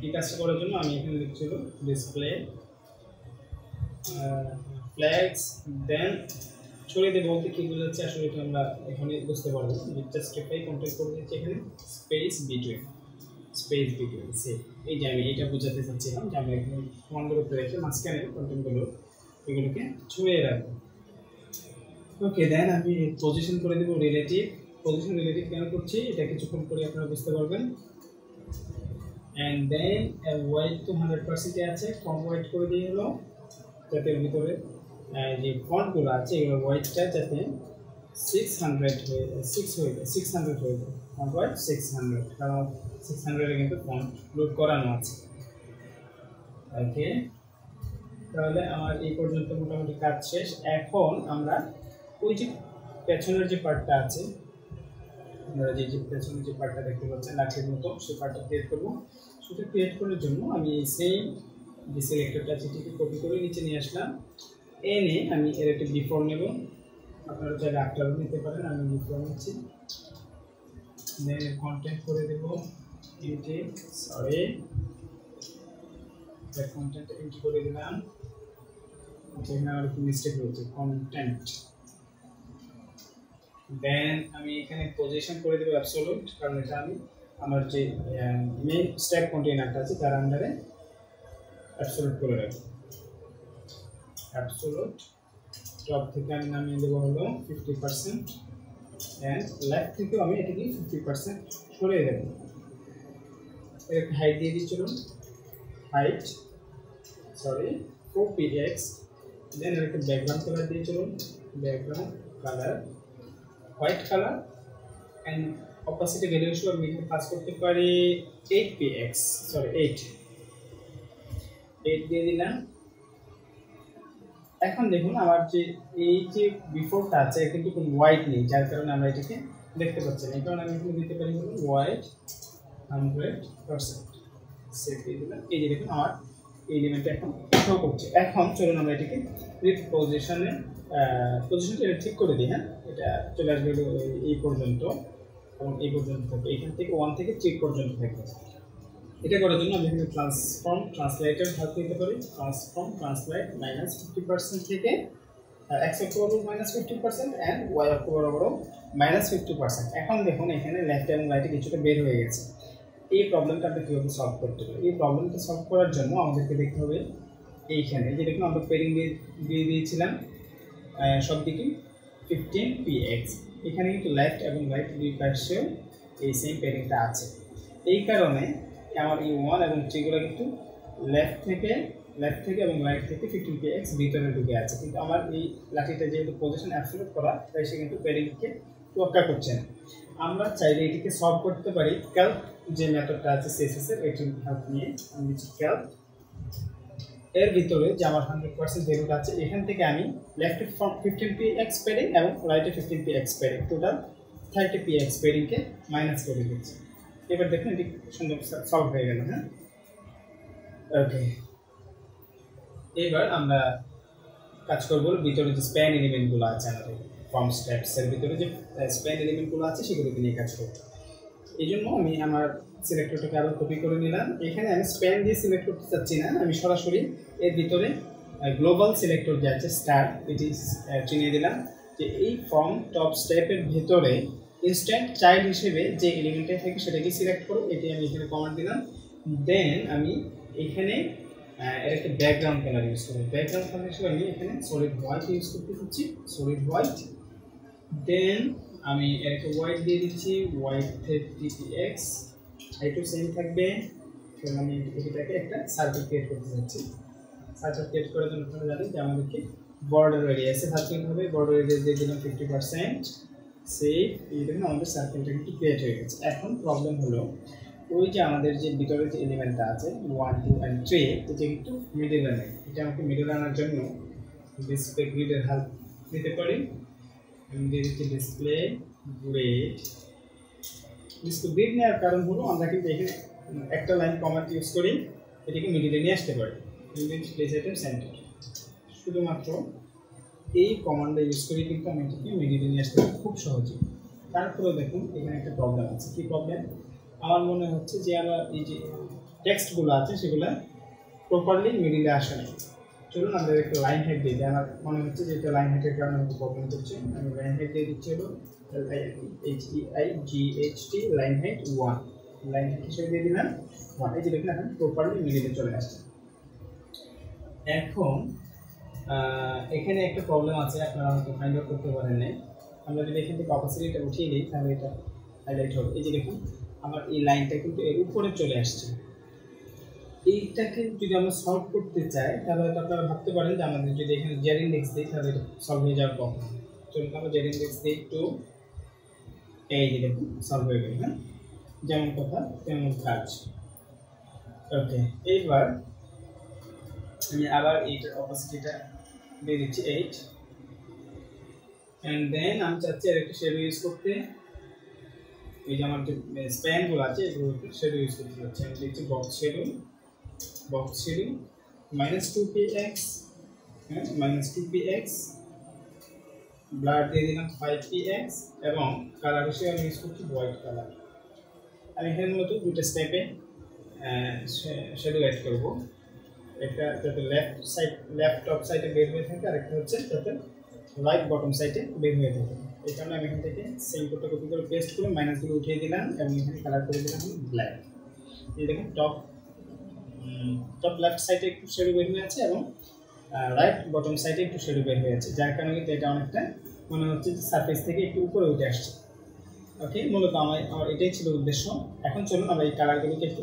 এই কাজটা করার জন্য আমি এখানে লিখছিল ডিসপ্লে ফ্ল্যাগস, দেন ছড়িয়ে দেবো বলতে কি বোঝাচ্ছে আসলে এটা আমরা এখানে বুঝতে পারবো। জাস্টিফাই কন্টেন্ট করে দিচ্ছি এখানে স্পেস বিটুইন সে এই যে আমি এটা বোঝাতে চাচ্ছিলাম যে আমি এখানে কমান্ডের উপরে রেখে মাঝখানে কন্টেন্টগুলো এগুলোকে ছড়িয়ে রাখবো। ওকে, দেন আমি পজিশন করে দেবো রিলেটিভ। পজিশন রিলেটিভ কেন করছি এটা কিছুক্ষণ পরে আপনারা বুঝতে পারবেন। অ্যান্ড দেন ওয়াইড তো 100% আছে, ফন্ট ওয়াইড করে দিয়ে হলো যাতে এর ভিতরে যে ফন্টগুলো আছে এগুলো ওয়াইডটা যাতে 600 হয়ে যায়, 600 হয়ে যায়, ফন্ট ওয়াইড 600, কারণ 600 এ কিন্তু ফন্ট লোড করানো আছে। ওকে, তাহলে আমার এই পর্যন্ত মোটামুটি কাজ শেষ। এখন আমরা ওই যে পেছনের যে পার্টটা আছে, আপনারা যে পেছনের যে পার্টটা দেখতে পাচ্ছেন লাঠির মতো, সেই পার্টটা ক্রিয়েট করবো। সেটা ক্রিয়েট করার জন্য আমি সেম যে সিলেক্টরটা আছে এটিকে কপি করে নিচে নিয়ে আসলাম। এনে আমি এর একটা বিফোর নেব, আপনারা চাইলে আফটারও নিতে পারেন, আমি বিফোর নিচ্ছি। দেন কন্টেন্ট করে দেব এন্ট্রি, কন্টেন্ট এন্ট্রি করে দিলাম। এখানে আর একটু মিস্টেক হয়েছে, কন্টেন্ট। দেন আমি এখানে পজিশন করে দেবো অ্যাবসোলুট, কারণ এটা আমি আমার যে মেইন স্ট্যাক কন্টেইনারটা আছে তার আন্ডারে অ্যাবসোলুট করে রাখবো। অ্যাবসোলুট টপ থেকে আমি নামিয়ে দেবো হলো 50%, অ্যান্ড লেফট থেকেও আমি এটাকে 50% সরিয়ে দেবো। এর একটা হাইট দিয়ে দিই, চলুন হাইট 4px। দেন এর একটা ব্যাকগ্রাউন্ড কালার দিয়ে চলুন, background colour white colour, and opacity value হিসেবে আমি এখানে পাস করতে পারি 8 দিয়ে দিলাম। এখন দেখুন আমার যে এই যে বিফোরটা আছে কিন্তু কোনো হোয়াইট নেই, যার কারণে আমরা এটাকে দেখতে পাচ্ছি না। এই কারণে আমি এখানে দিতে পারি হলো হোয়াইট 100%, সেভ দিয়ে দিলাম। এই যে দেখুন আমার এই এলিমেন্টটা এখন শো করছে। এখন চলুন আমরা এটাকে পজিশনটা ঠিক করে দিই। হ্যাঁ, এটা চলে আসবে এই পর্যন্ত এবং এই পর্যন্ত থাকবে, এখান থেকে 1 থেকে 3 পর্যন্ত থাকবে। এটা করার জন্য আমি এখানে ট্রান্সলেটর হেল্প নিতে পারি। ট্রান্সলেট -50% থেকে x অক্ষ বরাবর -50% অ্যান্ড y অক্ষ বরাবর -50%। এখন দেখুন এখানে লেফট এবং রাইটে কিছুটা বের হয়ে গেছে। এই প্রবলেমটা আমরা কীভাবে সলভ করতে পারি? এই প্রবলেমটা সলভ করার জন্য আমাদেরকে দেখতে হবে এইখানে যে দেখুন আমরা পেরিং দিয়ে দিয়েছিলাম সব দিকে 15px। এখানে কিন্তু লেফট এবং রাইট দুই পাশেও এই সেম পেরিংটা আছে। এই কারণে আমার এই 1 এবং 3 গুলো কিন্তু লেফট থেকে এবং রাইট থেকে 15px ভিতরে ঢুকে আছে, কিন্তু আমার এই লাঠিটা যেহেতু পজিশন অ্যাবসোলুট করা তাই সে কিন্তু পেরিংকে রক্ষা করছে না। আমরা চাইলে এটিকে সলভ করতে পারি ক্যালক যে মেথডটা আছে CSS এর, এটির হেল্প নিয়ে আমি ক্যালক এর ভিতরে যে আমার 100% ভ্যালুটা আছে এখান থেকে আমি লেফটে 15px পেরিং এবং রাইটে 15px পেরিং, টোটাল 30px পেরিংকে মাইনাস করে দিচ্ছি। এবার দেখুন এটি সুন্দর সলভ হয়ে গেল। হ্যাঁ, ওকে, এবার আমরা কাজ করবো ভিতরে যে স্প্যান এলিমেন্টগুলো আছে আমাদের ফর্ম স্টেপসের ভিতরে যে স্প্যান এলিমেন্টগুলো আছে সেগুলোকে নিয়ে কাজ করবো। এই জন্য আমি আমার সিলেক্টরটাকে আবার কপি করে নিলাম। এখানে আমি স্প্যান দিয়ে সিলেক্ট করতে চাচ্ছি না, আমি সরাসরি এর ভিতরে গ্লোবাল সিলেক্টর যে আছে স্টার, এটি চিনিয়ে দিলাম যে এই ফর্ম টপ স্টেপের ভিতরে ইনস্ট্যান্ট চাইল্ড হিসেবে যে এলিমেন্টটা থাকে সেটাকে সিলেক্ট করো। এটি আমি এখানে কমান্ড দিলাম। দেন আমি এখানে এর একটা ব্যাকগ্রাউন্ড কালার ইউজ করব। ব্যাকগ্রাউন্ড কালার হিসেবে আমি এখানে সলিড হোয়াইট ইউজ করতে চাচ্ছি, সলিড হোয়াইট। দেন আমি এর একটা হোয়াইট দিয়ে দিচ্ছি, হোয়াইট 30px, হাইটও সেম থাকবে। কারণ আমি এটাকে একটা সার্কেল ক্রিয়েট করতে চাচ্ছি। সার্কেল ক্রিয়েট করার জন্য আপনারা জানেন যে আমাদেরকে বর্ডার রেডিয়াসে ভাগ করতে হবে। বর্ডার রেডিয়াস দিয়ে দিলাম 50%, সেভ। এই দেখুন আমাদের সার্কেলটা কিন্তু ক্রিয়েট হয়ে গেছে। এখন প্রবলেম হলো ওই যে আমাদের যে ভিতরে যে এলিমেন্টটা আছে 1, 2 and 3 এটা কিন্তু মিডলে নেই। এটা আমাকে মিডলে আনার জন্য ডিসপ্লে গ্রিডের হেল্প নিতে পারি। আমি দিয়ে দিচ্ছি ডিসপ্লে গ্রিড। ডিসপ্লে গ্রিড নেওয়ার কারণ হলো আমরা কিন্তু এখানে একটা লাইন কমান্ড ইউজ করি, এটাকে মিডলে নিয়ে আসতে পারি। ইমেজ প্লেস আইটেম সেন্টার, শুধুমাত্র এই কমান্ডটা ইউজ করি কিন্তু আমি এটাকে মিডলে নিয়ে আসতে পারি খুব সহজে। তারপরে দেখুন এখানে একটা প্রবলেম আছে। কি প্রবলেম? আমার মনে হচ্ছে যে আমার এই যে টেক্সটগুলো আছে সেগুলো প্রপারলি মিডিলে আসে না। চলুন আমরা একটা লাইন হাইট দিই। আমার মনে হচ্ছে যে এটা লাইন হাইটের কারণে একটু প্রবলেম করছে। আমি লাইন হাইট দিয়ে দিচ্ছি হলো LINHEIGHT line height 1, line height হিসেবে দিয়ে দিলাম 1। এই যে দেখুন এখন প্রপারলি মিডিলে চলে আসছে। এখন এখানে একটা প্রবলেম আছে, আপনারা হয়তো ফাইন্ড আউট করতে পারেন না। আমরা যদি এখান থেকে অপাসিটিটা উঠিয়ে দিই তাহলে এটা হাইলাইট হবে। এই যে দেখুন আমার এই লাইনটা কিন্তু এর উপরে চলে আসছে। এইটাকে যদি আমরা সলভ করতে চাই তাহলে হয়তো আপনারা ভাবতে পারেন যে আমাদের যদি এখানে জেড ইন্ডেক্স দিই তাহলে এটা সলভ হয়ে যাওয়ার কথা। চলুন আমরা জেড ইন্ডেক্স দিই একটু, এই যে দেখুন সলভ হয়ে গেল। হ্যাঁ, যেমন কথা তেমন কাজ। ওকে, এইবার আমি আবার এইটার অপোজিটটা দিয়ে দিচ্ছি 8, এন্ড দেন আমি চাচ্ছি আর একটা শেডো ইউজ করতে। এই যে আমার যে স্প্যানগুলো আছে এগুলো শেডো ইউজ করতে যাচ্ছি। আমি দিচ্ছি বক্স শেডো -2px, হ্যাঁ -2px, ব্লার দিয়ে দিলাম 5px এবং কালার হিসেবে আমি ইউজ করছি হোয়াইট কালার। আমি এখানে মূলত দুটো স্টেপে শেডো অ্যাড করব। একটা যাতে লেফট টপ সাইডে বের হয়ে থাকে, আর একটা হচ্ছে যাতে রাইট বটম সাইডে বের হয়ে থাকে। এই কারণে আমি এখান থেকে সেম কোডটা কপি করে পেস্ট করে মাইনাসগুলো উঠিয়ে দিলাম এবং এখানে কালার করে দিলাম ব্ল্যাক। এই দেখুন টপ লেফট সাইডে একটু শেডো বের হয়ে আছে এবং রাইট বটম সাইডে একটু শেডো বের হয়ে আছে, যার কারণে কিন্তু এটা অনেকটা মনে হচ্ছে যে সারফেস থেকে একটু উপরে উঠে আসছে। ওকে, মূলত আমার এটাই ছিল উদ্দেশ্য। এখন চলুন আমরা এই কালারগুলোকে একটু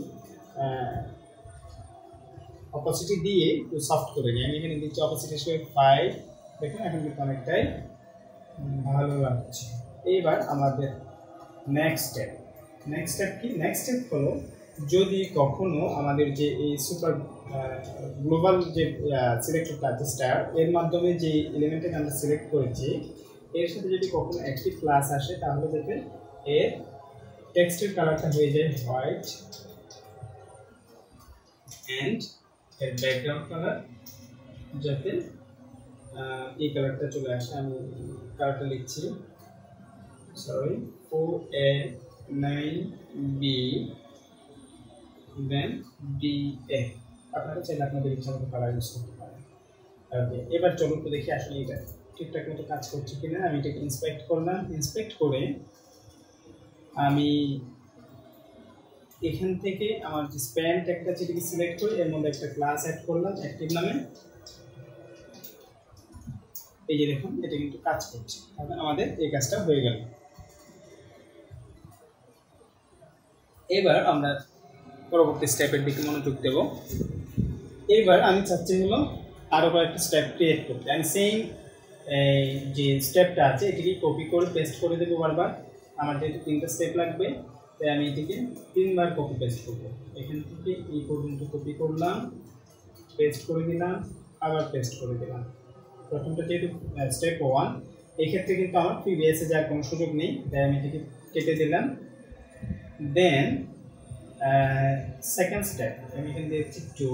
অপোসিটি দিয়ে একটু সফট করে নিই। আমি এখানে দিচ্ছি অপোসিটি হিসেবে 5। দেখুন এখন কিন্তু অনেকটাই ভালো লাগছে। এইবার আমাদের নেক্সট স্টেপ কি? নেক্সট স্টেপ হলো যদি কখনো আমাদের যে এই সুপার গ্লোবাল যে সিলেক্টরটা আছে স্টার, এর মাধ্যমে যে এলিমেন্টটাকে আমরা সিলেক্ট করেছি এর সাথে যদি কখনো একটি ক্লাস আসে তাহলে যাতে এর টেক্সটের কালারটা হয়ে যায় হোয়াইট অ্যান্ড এর ব্যাকগ্রাউন্ড কালার যাতে এই কালারটা চলে আসে। আমি কালারটা লিখছি, সরি 4A9B দেন DA। আপনারা চাইলে আপনাদের ইচ্ছা মতো কালার ইউজ করতে পারেন। ওকে, এবার চলুন তো দেখি আসলে এটা ঠিকঠাক মতো কাজ করছে কিনা। আমি এটাকে ইন্সপেক্ট করলাম। ইন্সপেক্ট করে আমি এখান থেকে আমার যে স্প্যান ট্যাগটা সেটাকে সিলেক্ট করে এর মধ্যে একটা ক্লাস অ্যাড করলাম অ্যাক্টিভ নামে। এই যে দেখুন এটা কিন্তু কাজ করছে, তাহলে আমাদের এই কাজটা হয়ে গেল। এবার আমরা পরবর্তী স্টেপের দিকে মনোযোগ দেব। এবার আমি চাচ্ছি হলো আরও কয়েকটা স্টেপ ক্রিয়েট করতে। আমি সেম যে স্টেপটা আছে এটিকে কপি করে পেস্ট করে দেবো বারবার। আমার যেহেতু 3টা স্টেপ লাগবে তাই আমি এটিকে 3বার কপি পেস্ট করবো। এখান থেকে এই পর্যন্ত কপি করলাম, পেস্ট করে দিলাম, আবার পেস্ট করে দিলাম। প্রথমটা যেহেতু স্টেপ 1, এক্ষেত্রে কিন্তু আমার প্রিভিয়াসে যাওয়ার কোনো সুযোগ নেই, তাই আমি এটিকে কেটে দিলাম। দেন সেকেন্ড স্টেপ আমি এখানে দিচ্ছি 2।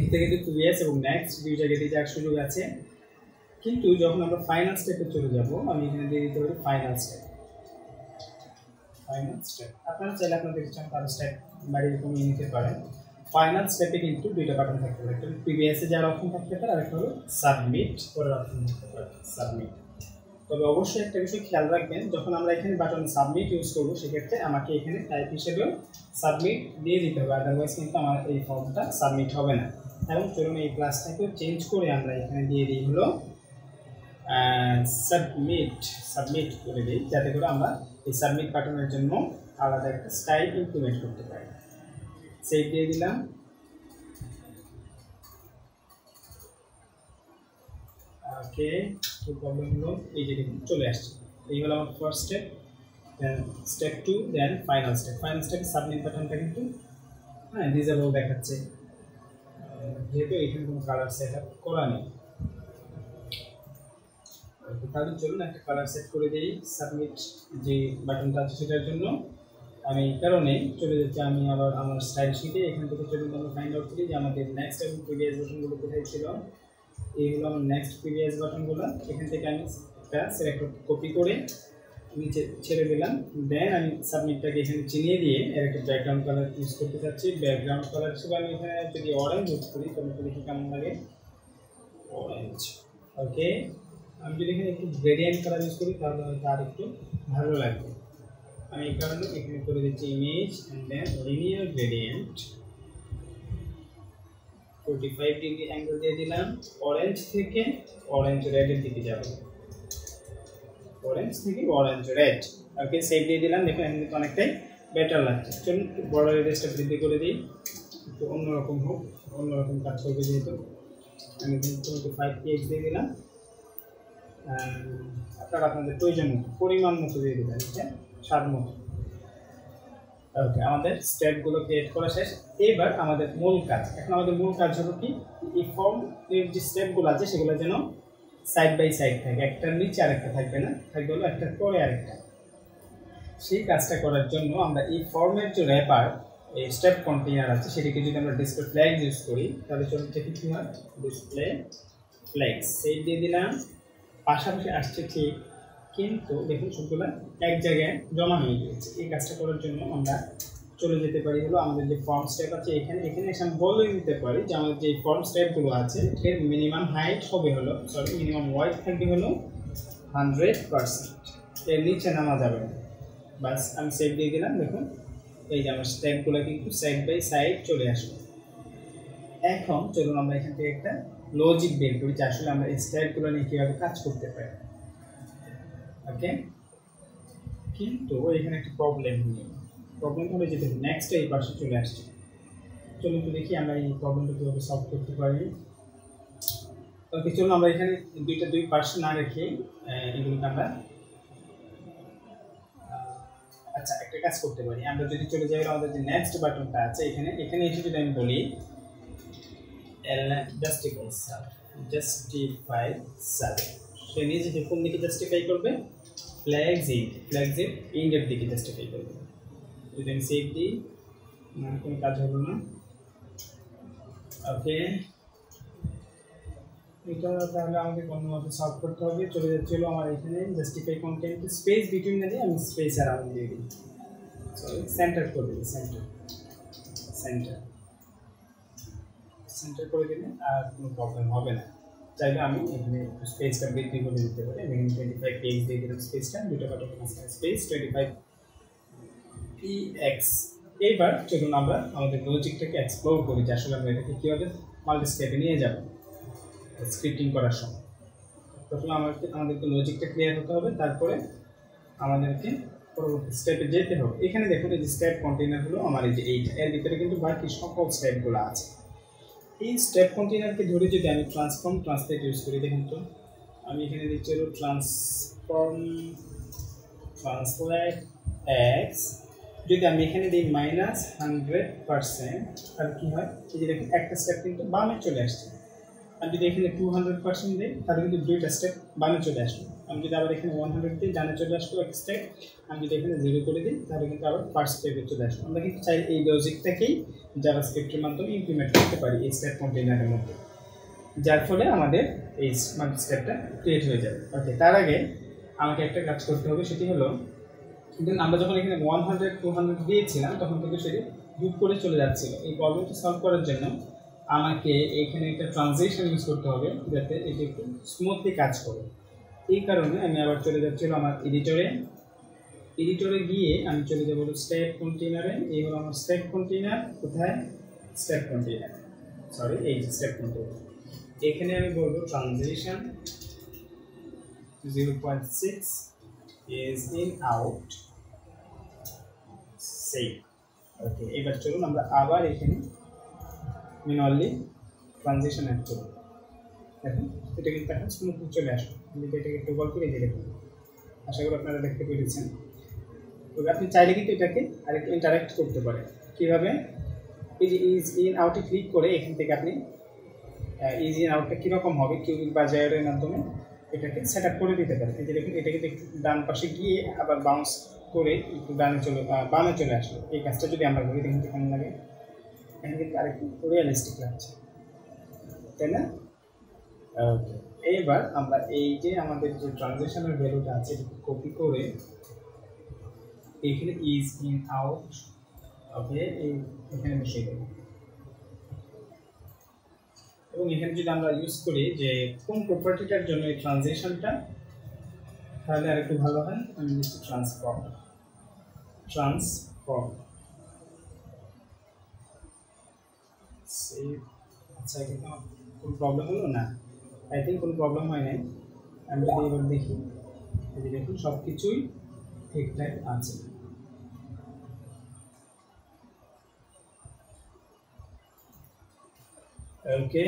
এখানে কিন্তু প্রিভিয়াস এবং নেক্সট দুই জায়গায় দিয়ে যাওয়ার সুযোগ আছে, কিন্তু যখন আমরা ফাইনাল স্টেপে চলে যাব আমি এখানে দিয়ে দিতে পারি ফাইনাল স্টেপ। আপনারা চাইলে আপনাদের ইচ্ছা মতো স্টেপ বাড়িয়ে কমিয়ে নিতে পারেন। ফাইনাল স্টেপে কিন্তু দুইটা বাটন থাকতে পারে, একটা প্রিভিয়াসে যাওয়ার অপশন থাকতে পারে আর একটা হলো সাবমিট করার অপশন থাকতে পারে, সাবমিট। তবে অবশ্যই একটা বিষয় খেয়াল রাখবেন, যখন আমরা এখানে বাটন সাবমিট ইউজ করবো সেক্ষেত্রে আমাকে এখানে টাইপ হিসেবেও সাবমিট দিয়ে দিতে হবে, আদারওয়াইজ কিন্তু আমার এই ফর্মটা সাবমিট হবে না। এবং চলুন এই ক্লাসটাকেও চেঞ্জ করে আমরা এখানে দিয়ে দিই হলো সাবমিট করে দিই, যাতে করে আমরা এই সাবমিট বাটনের জন্য আলাদা একটা স্টাইল ইমপ্লিমেন্ট করতে পারি। সেভ দিয়ে দিলাম। ওকে, কি প্রবলেম হলো? এই যে দেখুন চলে আসছে। এই হলো আমার first step, then step 2, then final step. Final স্টেপে সাবমিট বাটনটা কিন্তু ডিসেবল দেখাচ্ছে, যেহেতু এখানে কোনো কালার সেট আপ করা নেই। তাহলে চলুন একটা কালার সেট করে দিই সাবমিট যে বাটনটা আছে সেটার জন্য। আমি কারণে চলে যাচ্ছি আমি আবার আমার স্টাইল শিটে। এখান থেকে চলুন আমরা ফাইন্ড আউট করি যে আমাদের নেক্সট এবং প্রিভিয়াস বাটনগুলো কোথায় ছিল। এই হলো আমার নেক্সট প্রিভিয়াস বাটনগুলো। এখান থেকে আমি একটা সিলেক্ট কপি করে নিচে ছেড়ে দিলাম। দেন আমি সাবমিটটাকে এখানে চিনিয়ে দিয়ে এর একটা ব্যাকগ্রাউন্ড কালার ইউজ করতে চাচ্ছি। ব্যাকগ্রাউন্ড কালার হিসেবে আমি এখানে যদি অরেঞ্জ ইউজ করি তাহলে দেখি কেমন লাগে, অরেঞ্জ। ওকে, আমি যদি এখানে একটু গ্রেডিয়েন্ট কালার ইউজ করি তাহলে হয়তো আর একটু ভালো লাগবে। আমি এই কারণে এখানে করে দিচ্ছি image and then linear gradient 45 degree angle দিয়ে দিলাম। অরেঞ্জ থেকে অরেঞ্জ রেডের দিকে যাবে, অরেঞ্জ থেকে অরেঞ্জ রেড। ওকে, সেভ দিয়ে দিলাম। দেখুন এখন কিন্তু অনেকটাই বেটার লাগছে। চলুন বর্ডার রেডিয়াসটা বৃদ্ধি করে দিই, একটু অন্যরকম হোক, অন্যরকম কাজ করবে যেহেতু। আমি কিন্তু 25 px দিয়ে দিলাম। আপনারা আপনাদের প্রয়োজন মতো পরিমাণ মতো দিয়ে দেবেন, স্বাদ মতো। ওকে, আমাদের স্টেপগুলো ক্রিয়েট করা শেষ। এবার আমাদের মূল কাজ, এখন আমাদের মূল কাজ হলো কি, এই ফর্মের যে স্টেপগুলো আছে সেগুলো যেন সাইড বাই সাইড থাকে, একটার নিচে আরেকটা থাকবে না, থাকবে হলো একটার পরে আরেকটা। সেই কাজটা করার জন্য আমরা এই ফর্মের যে র্যাপার, এই স্টেপ কন্টেইনার আছে, সেটিকে যদি আমরা ডিসপ্লে ফ্ল্যাগ ইউজ করি তাহলে চলুন দেখি কী হয়। ডিসপ্লে ফ্ল্যাগস সেভ দিয়ে দিলাম। পাশাপাশি আসছে ঠিক, কিন্তু দেখুন সবগুলো এক জায়গায় জমা হয়ে গিয়েছে। এই কাজটা করার জন্য আমরা চলে যেতে পারি হলো আমাদের যে ফর্ম স্টেপ আছে এখানে এসে আমি বলে দিতে পারি যে আমাদের যে ফর্ম স্টেপগুলো আছে এর মিনিমাম হাইট হবে হলো, মিনিমাম ওয়াইড থাকবে হলো 100%, এর নিচে নামা যাবে না। বাস আমি সেভ দিয়ে দিলাম। দেখুন এই যে আমার স্টেপগুলো কিন্তু সাইড বাই সাইড চলে আসবে। এখন চলুন আমরা এখান থেকে একটা লজিক বের করি যে আসলে আমরা এই স্টেপগুলো নিয়ে কীভাবে কাজ করতে পারি। ওকে, কিন্তু এখানে একটা প্রবলেম হলো যে নেক্সট এই পাশে চলে আসছে। চলুন তো দেখি আমরা এই প্রবলেমটা কীভাবে সলভ করতে পারি। ওকে, চলুন আমরা এখানে দুই পাশে না রেখে এগুলোকে আমরা আচ্ছা একটা কাজ করতে পারি। আমরা যদি চলে যাই আমাদের যে নেক্সট বাটনটা আছে এখানে এসে যদি আমি বলি জাস্টিফাই সেল, সে নিজেকে কোন দিকে জাস্টিফাই করবে, ফ্ল্যাগস ইন্ডের দিকে জাস্টিফাই করবে। যদি আমি সেভ দিই, কোনো কাজ হলো না। ওকে, এটা তাহলে আমাকে কোনোভাবে সলভ করতে হবে। চলে যাচ্ছিল আমার এখানে জাস্টিফাই কন্টেন্ট স্পেস বিটুইন না দিয়ে আমি স্পেস অ্যারাউন্ড দিয়ে দিই, সেন্টার করে দিই, সেন্টার করে দিলে আর কোনো প্রবলেম হবে না। চাইলে আমি এখানে স্পেসটা বৃদ্ধি করে দিতে পারি। আমি এখানে 25 px দিয়ে দিলাম স্পেসটা, দুটো বাটনের মাঝখানে স্পেস 25 px। এইবার চলুন আমরা আমাদের লজিকটাকে এক্সপ্লোর করি যে আসলে আমরা এটাকে কীভাবে মাল্টি স্টেপে নিয়ে যাব স্ক্রিপ্টিং করার সময়। প্রথমে আমাদেরকে লজিকটা ক্লিয়ার হতে হবে, তারপরে আমাদেরকে পরবর্তী স্টেপে যেতে হবে। এখানে দেখুন এই যে স্টেপ কন্টেইনার হলো আমার এই যে এইটা, এর ভিতরে কিন্তু বাকি সকল স্টেপগুলো আছে। এই স্টেপ কন্টেইনারকে ধরে যদি আমি ট্রান্সলেট ইউজ করি, দেখুন তো আমি এখানে দিচ্ছি হলো ট্রান্সলেট এক্স। যদি আমি এখানে দিই -100%, তাহলে কী হয়, এই যে দেখুন একটা স্টেপ কিন্তু বামে চলে আসছে। আমি যদি এখানে 200% দিই তাহলে কিন্তু দুইটা স্টেপ বামে চলে আসবে। আমি যদি আবার এখানে 100 দিই ডানে চলে আসবো এক স্টেপ। আমি যদি এখানে 0 করে দিই তাহলে কিন্তু আবার ফার্স্ট স্টেপে চলে আসবো। আমরা কিন্তু চাই এই লজিকটাকেই জাভাস্ক্রিপ্টের মাধ্যমে ইমপ্লিমেন্ট করতে পারি এই স্টেপ কন্টেইনারের মধ্যে, যার ফলে আমাদের এই স্মার্ট স্টেপটা ক্রিয়েট হয়ে যাবে। ওকে, তার আগে আমাকে একটা কাজ করতে হবে, সেটি হলো আমরা যখন এখানে 100-200 দিয়েছিলাম তখন কিন্তু সেটি গ্রুপ করে চলে যাচ্ছিল। এই প্রবলেমটা সলভ করার জন্য আমাকে এখানে একটা ট্রানজিশন ইউজ করতে হবে যাতে এটি একটু স্মুথলি কাজ করে। এই কারণে আমি আবার চলে যাচ্ছিল আমার এডিটরে গিয়ে আমি চলে যাবো স্টেপ কন্টেইনারে। এই হলো আমার স্টেপ কন্টেইনার। কোথায়? স্টেপ কন্টেইনার, এই স্টেপ কন্টেইনার। এখানে আমি বলবো transition 0.6 is in out save। ওকে, এবার চলুন আমরা আবার এখানে ম্যানুয়ালি ট্রানজিশন অ্যাড করব। দেখুন এটা কিন্তু এখন স্মুথলি চলে আসবে। আমি এটাকে টোগল করে দিয়ে দেখুন, আশা করি আপনারা দেখতে পেরেছেন। তবে আপনি চাইলে কিন্তু এটাকে আরেকটু ইন্টারাক্ট করতে পারেন। কীভাবে? এই যে ইজ ইন আউটে ক্লিক করে এখান থেকে আপনি ইজ ইন আউটটা কীরকম হবে কিউবিক বা জায়ারের মাধ্যমে এটাকে সেট আপ করে দিতে পারেন। এই যে দেখুন এটা কিন্তু একটু ডান পাশে গিয়ে আবার বাউন্স করে একটু বামে চলে আসলো। এই কাজটা যদি আমরা করি দেখুন কেমন লাগে, এখানে কিন্তু আরেকটু রিয়েলিস্টিক লাগছে, তাই না? ওকে, এবার আমরা এই যে আমাদের যে ট্রানজিশনের ভ্যালুটা আছে এটাকে কপি করে এখানে ইজ ইন আউট ওকে এখানে বসিয়ে দেব। এবং এখানে যদি আমরা ইউজ করি যে কোন প্রপার্টিটার জন্য এই ট্রানজিশনটা, তাহলে আর একটু ভালো হয়। আমি লিখছি ট্রান্সফর্ম। আচ্ছা কিন্তু কোনো প্রবলেম হলো না? আই থিঙ্ক কোনো প্রবলেম হয় নাই। আমি যদি এবার দেখি, এই দেখুন সব কিছুই ঠিকঠাক আছে। ওকে,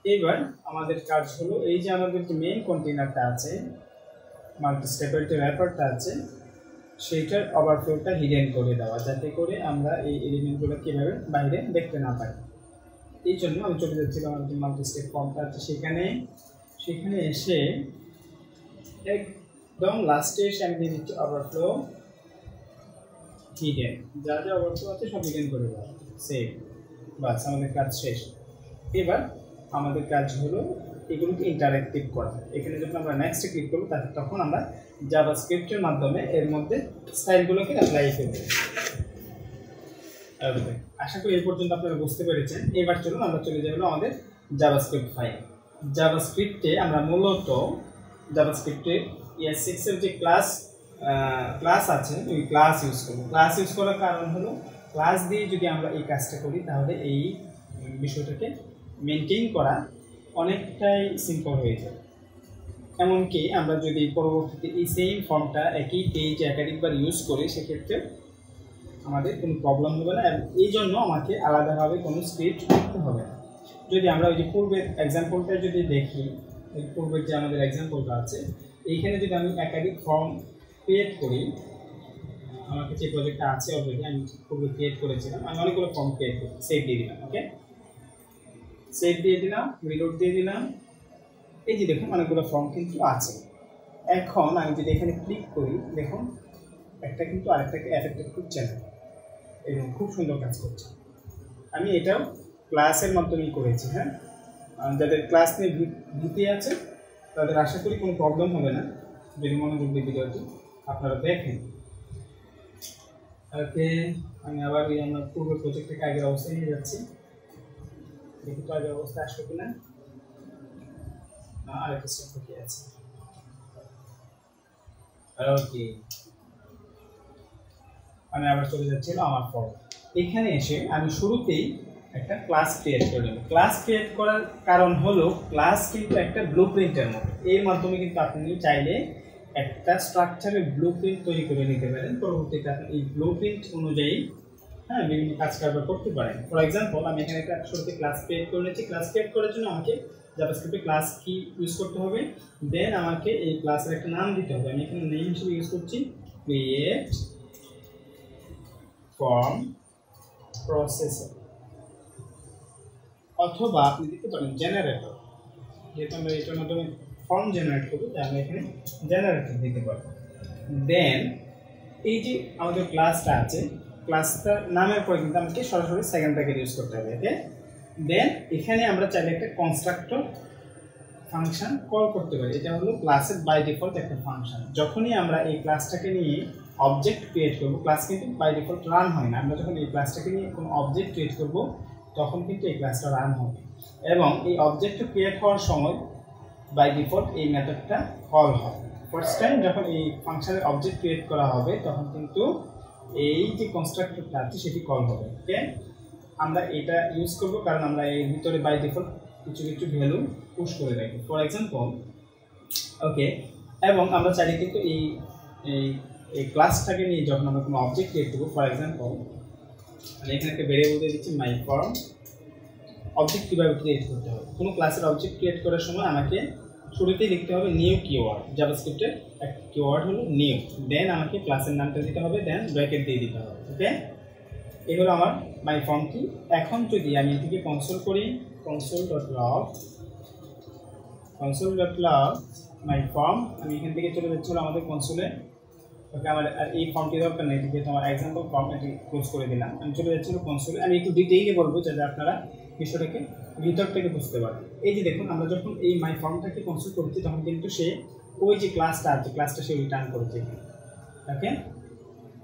এবার আমাদের কাজ হলো এই যে আমাদের যে মেইন কন্টেইনারটা আছে, মাল্টি স্টেপের যে র্যাপারটা আছে, সেইটার ওভারফ্লোটা হিডেন করে দেওয়া, যাতে করে আমরা এই এলিমেন্টগুলো কীভাবে বাইরে দেখতে না পাই। এই জন্য আমি চলে যাচ্ছিলাম আমার যে মাল্টি স্টেপ ফর্মটা আছে সেখানে এসে একদম লাস্টে এসে আমি দিয়ে দিচ্ছি ওভারফ্লো হিডেন। যা যা ওভারফ্লো আছে সব হিডেন করে দেওয়া, সেভ। বাস, আমাদের কাজ শেষ। এবার আমাদের কাজ হলো এগুলোকে ইন্টারঅ্যাক্টিভ করা। এখানে যখন আমরা নেক্সটে ক্লিক করব তখন আমরা জাভাস্ক্রিপ্টের মাধ্যমে এর মধ্যে স্টাইলগুলোকে অ্যাপ্লাই করব। আশা করি এই পর্যন্ত আপনারা বুঝতে পেরেছেন। এবার চলুন আমরা চলে যাব আমাদের জাভাস্ক্রিপ্ট ফাইল। জাভাস্ক্রিপ্টে আমরা মূলত জাভাস্ক্রিপ্টে ES6 এর যে ক্লাস আছে ওই ক্লাস ইউজ করব। ক্লাস ইউজ করার কারণ হলো ক্লাস দিয়ে যদি আমরা এই কাজটা করি তাহলে এই বিষয়টাকে মেনটেন করা অনেকটাই সিম্পল হয়ে যায়। এমনকি আমরা যদি পরবর্তীতে এই সেম ফর্মটা একই পেজে একাধিকবার ইউজ করি সেক্ষেত্রে আমাদের কোনো প্রবলেম হবে না, এবং এই জন্য আমাকে আলাদাভাবে কোনো স্ক্রিপ্ট লিখতে হবে না। যদি আমরা ওই যে পূর্বের এক্সাম্পলটা যদি দেখি, ওই পূর্বের যে আমাদের এক্সাম্পলটা আছে এইখানে যদি আমি একাধিক ফর্ম ক্রিয়েট করি, আমার কাছে এই প্রজেক্টটা আছে অলরেডি, আমি পূর্বে ক্রিয়েট করেছিলাম, আমি অনেকগুলো ফর্ম ক্রিয়েট করি, সেভ দিয়ে দিলাম। ওকে, সেভ দিয়ে দিলাম, রিলোড দিয়ে দিলাম। এই যে দেখুন অনেকগুলো ফর্ম কিন্তু আছে। এখন আমি যদি এখানে ক্লিক করি, দেখুন একটা কিন্তু আরেকটাকে এফেক্টেড করছে না, এবং খুব সুন্দর কাজ করছে। আমি এটাও ক্লাসের মাধ্যমেই করেছি। হ্যাঁ, যাদের ক্লাস নিয়ে ভীতি আছে তাদের আশা করি কোনো প্রবলেম হবে না যদি মনোযোগ দিয়ে ভিডিওটি আপনারা দেখেন। ওকে, আমি আবার ওই আমার পূর্ব প্রজেক্টটাকে আগের অবস্থায় নিয়ে যাচ্ছি, দেখি তো আগের অবস্থা আসবে কিনা। আরেকটা স্টেপ বাকি আছে। ওকে, আমি আবার চলে যাচ্ছিল আমার ফর্ম। এখানে এসে আমি শুরুতেই একটা ক্লাস ক্রিয়েট করে নেব। ক্লাস ক্রিয়েট করার কারণ হলো ক্লাস কিন্তু একটা ব্লুপ্রিন্টের মতো, এর মাধ্যমে কিন্তু আপনি চাইলে একটা স্ট্রাকচারের ব্লুপ্রিন্ট তৈরি করে নিতে পারেন। পরবর্তীতে আপনি এই ব্লুপ্রিন্ট অনুযায়ী বিভিন্ন কাজ কারবার করতে পারেন। ফর এক্সাম্পল, আমি এখানে একটা শুরুতে ক্লাস ক্রিয়েট করে নিচ্ছি। ক্লাস ক্রিয়েট করার জন্য আমাকে জাভাস্ক্রিপ্টে ক্লাস কি ইউজ করতে হবে, দেন আমাকে এই ক্লাসের একটা নাম দিতে হবে। আমি এখানে নেম হিসেবে ইউজ করছি ক্রিয়েট ফর্ম প্রসেসর, অথবা আপনি দিতে পারেন জেনারেটর। যেহেতু আমরা এটার মাধ্যমে ফর্ম জেনারেট করবো তাই আমরা এখানে জেনারেটর দিতে পারবো। দেন এই যে আমাদের ক্লাসটা আছে, ক্লাসটার নামের পরে কিন্তু আমাকে সরাসরি সেকেন্ড ব্র্যাকেট ইউজ করতে হবে। ওকে, দেন এখানে আমরা চাইলে একটা কনস্ট্রাক্টর ফাংশন কল করতে পারি। এটা হলো ক্লাসের বাই ডিফল্ট একটা ফাংশন। যখনই আমরা এই ক্লাসটাকে নিয়ে অবজেক্ট ক্রিয়েট করব, ক্লাস কিন্তু বাই ডিফল্ট রান হয় না। আমরা যখন এই ক্লাসটাকে নিয়ে কোনো অবজেক্ট ক্রিয়েট করব তখন কিন্তু এই ক্লাসটা রান হবে, এবং এই অবজেক্টটা ক্রিয়েট হওয়ার সময় বাই ডিফল্ট এই মেথডটা কল হয়। ফার্স্ট টাইম যখন এই ফাংশনের অবজেক্ট ক্রিয়েট করা হবে তখন কিন্তু এই যে কনস্ট্রাক্টরটা আছে সেটি কল হবে। ওকে, আমরা এটা ইউজ করব কারণ আমরা এর ভিতরে বাই ডিফল্ট কিছু কিছু ভ্যালু পুশ করে রাখি। ফর এক্সাম্পল, ওকে, এবং আমরা চাইলে কিন্তু এই এই ক্লাসটাকে নিয়ে যখন আমরা কোনো অবজেক্ট ক্রিয়েট করবো, ফর এক্সাম্পল আমি এখানে একটা ভেরিয়েবল দিয়ে দিচ্ছি মাই ফর্ম। অবজেক্ট কীভাবে ক্রিয়েট করতে হবে, কোনো ক্লাসের অবজেক্ট ক্রিয়েট করার সময় আমাকে শুরুতেই লিখতে হবে নিউ কিওয়ার্ড। জাভাস্ক্রিপ্টের একটা কিওয়ার্ড হলো নিউ, দেন আমাকে ক্লাসের নামটা দিতে হবে, দেন ব্র্যাকেট দিয়ে দিতে হবে। ওকে, এই হলো আমার মাই ফর্ম কি। এখন যদি আমি এটিকে কনসোল করি, console.log মাই ফর্ম, আমি এখান থেকে চলে যাচ্ছিল আমাদের কনসোলে। ওকে, আমার আর এই ফর্মটি দরকার নেই, যেহেতু আমার এক্সাম্পল ফর্ম এটি ক্লোজ করে দিলাম। আমি চলে যাচ্ছিল কনসোলে। আমি একটু ডিটেইলে বলবো যাতে আপনারা বিষয়টাকে ভিতর থেকে বুঝতে পারবে। এই যে দেখুন আমরা যখন এই মাই ফর্মটাকে কনসোল করছি তখন কিন্তু সে ওই যে ক্লাসটা আছে ক্লাসটা সে রিটার্ন করেছে ওকে।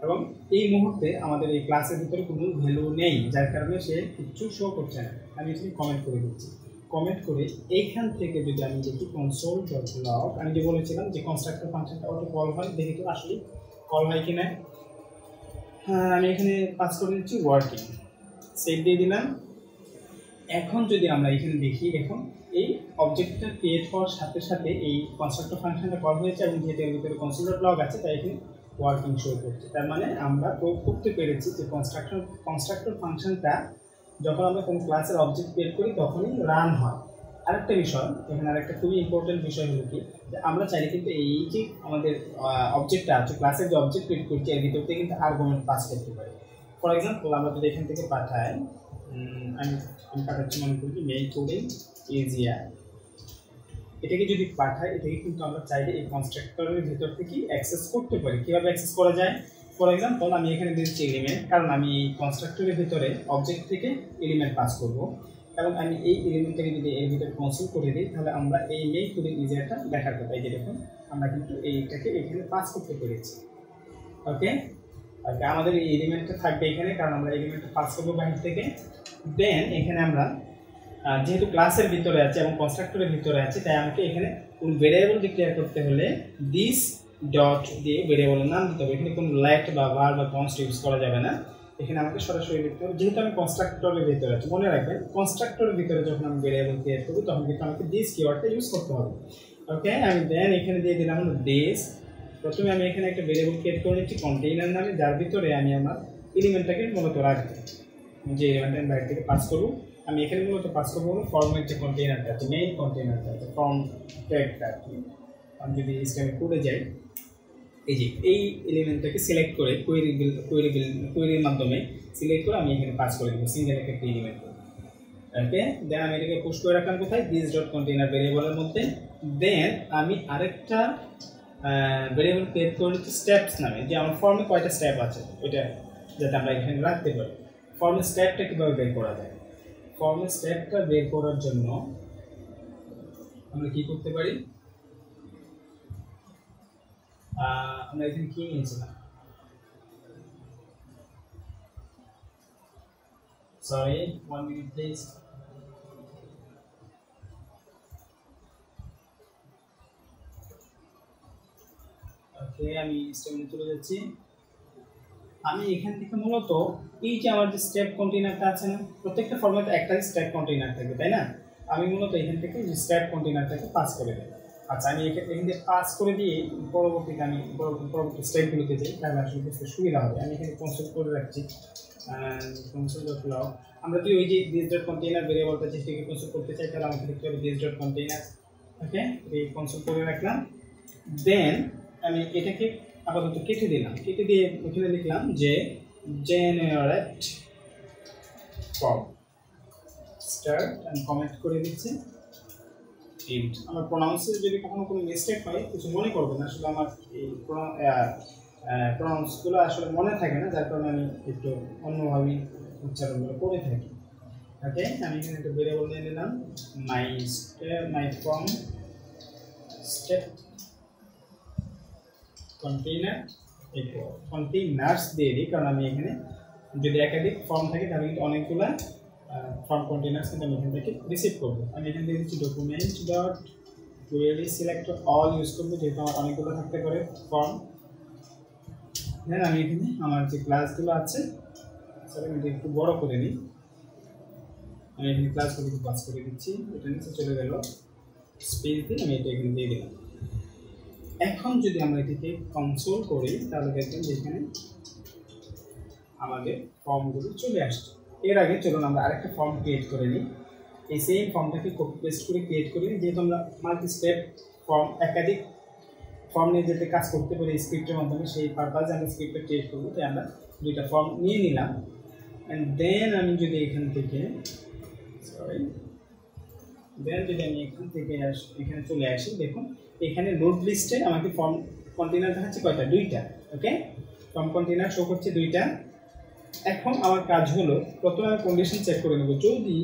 এবং এই মুহূর্তে আমাদের এই ক্লাসের ভিতরে কোনো ভ্যালু নেই, যার কারণে সে কিছু শো করছে না। আমি এখানে কমেন্ট করে দিচ্ছি, কমেন্ট করে এইখান থেকে যদি আমি দেখি কনসোল ডট লগ, আমি যে বলেছিলাম যে কনস্ট্রাক্টর ফাংশনটা অটো কল হয়, দেখি তো আসলে কল হয় কি না। হ্যাঁ, আমি এখানে পাস করে দিচ্ছি ওয়ার্কিং, সেভ দিয়ে দিলাম। এখন যদি আমরা এখানে দেখি, এখন এই অবজেক্টটা ক্রিয়েট হওয়ার সাথে সাথে এই কনস্ট্রাক্টর ফাংশনটা কল হয়েছে এবং যেহেতু এর ভিতরে কনসোল ডট লগ আছে তাই এখানে ওয়ার্কিং শো করছে। তার মানে আমরা প্রয়োগ করতে পেরেছি যে কনস্ট্রাক্টর ফাংশনটা যখন আমরা কোনো ক্লাসের অবজেক্ট ক্রিয়েট করি তখনই রান হয়। আরেকটা বিষয় এখানে, আরেকটা খুবই ইম্পর্টেন্ট বিষয় হলো কি, যে আমরা চাইলে কিন্তু এই যে আমাদের অবজেক্টটা আছে ক্লাসের যে অবজেক্ট ক্রিয়েট করছি এর ভিতর থেকে কিন্তু আর্গুমেন্ট পাস করতে পারি। ফর এক্সাম্পল আমরা যদি এখান থেকে পাঠাই, আমি পাঠাচ্ছি মনে করি মেইল কোডিং ইজিয়ার, এটাকে যদি পাঠাই এটাকে কিন্তু আমরা চাইলে এই কনস্ট্রাক্টরের ভিতর থেকে অ্যাক্সেস করতে পারি। কীভাবে অ্যাক্সেস করা যায়? ফর এক্সাম্পল আমি এখানে দিচ্ছি এলিমেন্ট, কারণ আমি এই কনস্ট্রাক্টরের ভিতরে অবজেক্ট থেকে এলিমেন্ট পাস করব এবং আমি এই এলিমেন্টটাকে যদি এর ভিতরে কনসোল করে দিই তাহলে আমরা এই মেইল কোডিং ইজিয়ারটা দেখার কথা। এই যে দেখুন আমরা কিন্তু এইটাকে এখানে পাস করতে পেরেছি ওকে। ওকে, আমাদের এই এলিমেন্টটা থাকবে এখানে, কারণ আমরা এলিমেন্টটা পাস করবো বাইরে থেকে। দেন এখানে আমরা যেহেতু ক্লাসের ভিতরে আছে এবং কনস্ট্রাক্টরের ভিতরে আছে তাই আমাকে এখানে কোন ভেরিয়েবল ডিক্লেয়ার করতে হলে দিস ডট দিয়ে ভেরিয়েবলের নাম দিতে হবে। এখানে কোনো লেট বা ভার বা কনস্ট ইউজ করা যাবে না, এখানে আমাকে সরাসরি লিখতে হবে। যেহেতু আমি কনস্ট্রাক্টরের ভিতরে আছি, মনে রাখবেন কনস্ট্রাক্টরের ভিতরে যখন আমি ভেরিয়েবল ক্রিয়েট করব তখন কিন্তু আমাকে দিস কিওয়ার্ডটা ইউজ করতে হবে ওকে। আমি দেন এখানে দিয়ে দিলাম দিস। প্রথমে আমি এখানে একটা ভেরিয়েবল ক্রিয়েট করে নিচ্ছি কন্টেইনার নামে, যার ভিতরে আমি আমার এলিমেন্টটাকে মূলত রাখবো। যে এলিমেন্টটা আমি বাইরে থেকে পাস করবো, আমি এখানে মূলত পাস করবো ফর্মের যে কন্টেইনারটা আছে, মেইন কন্টেইনারটা আছে, ফর্ম ট্যাগটা আর কি। আমি যদি স্ক্যানে করে যাই, এই যে এই এলিমেন্টটাকে সিলেক্ট করে কোয়েরির মাধ্যমে সিলেক্ট করে আমি এখানে পাস করে দেবো সিঙ্গেল একটা এলিমেন্ট ওকে। দেন আমি এটাকে পুশ করে রাখলাম কোথায়, দিস ডট কন্টেইনার ভেরিয়েবলের মধ্যে। দেন আমি আরেকটা ভেরিয়েবল ক্রিয়েট করে নিচ্ছি স্টেপস নামে, যে আমার ফর্মে কয়টা স্টেপ আছে ওইটা যাতে আমরা এখানে রাখতে পারি। ফর্মের স্টেপটা কীভাবে বের করা যায়? ফর্মের স্টেপটা বের করার জন্য আমরা কি করতে পারি, আমরা এখানে কি নিয়েছিলাম, সরি 1 মিনিট প্লিজ। ওকে, আমি স্টেপে চলে যাচ্ছি। আমি এখান থেকে মূলত এই যে আমার যে স্টেপ কন্টেইনারটা আছে না, প্রত্যেকটা ফরম্যাটে একটা স্টেপ কন্টেইনার থাকবে তাই না, আমি মূলত এখান থেকে যে স্টেপ কন্টেইনারটাকে পাস করে দেব। আচ্ছা, আমি এখান থেকে পাস করে দিয়ে পরবর্তীতে আমি পরবর্তী স্টেপগুলোতে যাই, তাহলে আসলে বুঝতে সুবিধা হবে। আমি এখানে কনসোল করে রাখছি কনসোল ডট লগ। আমরা যদি ওই যে দিস ডট কন্টেইনার ভেরিয়েবলটা যেটাকে কনসোল করতে চাই তাহলে আমাকে লিখতে হবে দিস ডট কন্টেইনার ওকে। এই কনসোল করে রাখলাম। দেন আমি এটাকে আপাতত কেটে দিলাম, কেটে দিয়ে ওখানে লিখলাম যে জেনারেট ফর্ম স্টার্ট, আমি কমেন্ট করে দিচ্ছি। আমার প্রোনাউন্সে যদি কখনো কোনো মিস্টেক হয় কিছু মনে করবেন, আসলে আমার এই প্রোনাউন্সগুলো আসলে মনে থাকে না, যার কারণে আমি একটু অন্যভাবেই উচ্চারণগুলো করে থাকি ওকে। আমি এখানে একটা ভেরিয়েবল নিয়ে নিলাম মাই ফর্ম স্টেপ কন্টেইনার্স দিয়ে দিই, কারণ আমি এখানে যদি একাধিক ফর্ম থাকে তাহলে কিন্তু অনেকগুলো ফর্ম কন্টেইনার্স কিন্তু আমি এখান থেকে রিসিভ করবো। আমি এখানে দিয়ে দিচ্ছি document dot query selector all use করবো, যেহেতু আমার অনেকগুলো থাকতে পারে ফর্ম। দেন আমি এখানে আমার যে ক্লাসগুলো আছে সেটা আমি একটু বড় করে নিই, আমি এখানে ক্লাসগুলো পাস করে দিচ্ছি, এটা নিচে চলে গেল স্পেস দিয়ে আমি এটা এখানে দিয়ে দিলাম। এখন যদি আমরা এটিকে কনসোল করি তাহলে দেখবেন যে এখানে আমাদের ফর্মগুলো চলে আসছে। এর আগে চলুন আমরা আরেকটা ফর্ম ক্রিয়েট করে নিই, এই সেম ফর্মটাকে কপি পেস্ট করে ক্রিয়েট করি। যেহেতু আমরা মাল্টি স্টেপ ফর্ম একাধিক ফর্ম নিয়ে যেতে কাজ করতে পারি স্ক্রিপ্টের মাধ্যমে, সেই পারপাসে আমরা স্ক্রিপ্টটা ক্রিয়েট করবো, তাই আমরা দুইটা ফর্ম নিয়ে নিলাম। অ্যান্ড দেন আমি যদি এখান থেকে যদি আমি এখান থেকে এখানে চলে আসি, দেখুন এখানে লোড লিস্টে আমাকে ফর্ম কন্টেইনার দেখাচ্ছে কয়টা, দুইটা ওকে। ফর্ম কন্টেইনার শো করছে দুইটা। এখন আমার কাজ হলো প্রথমে আমি কন্ডিশন চেক করে নেব, যদি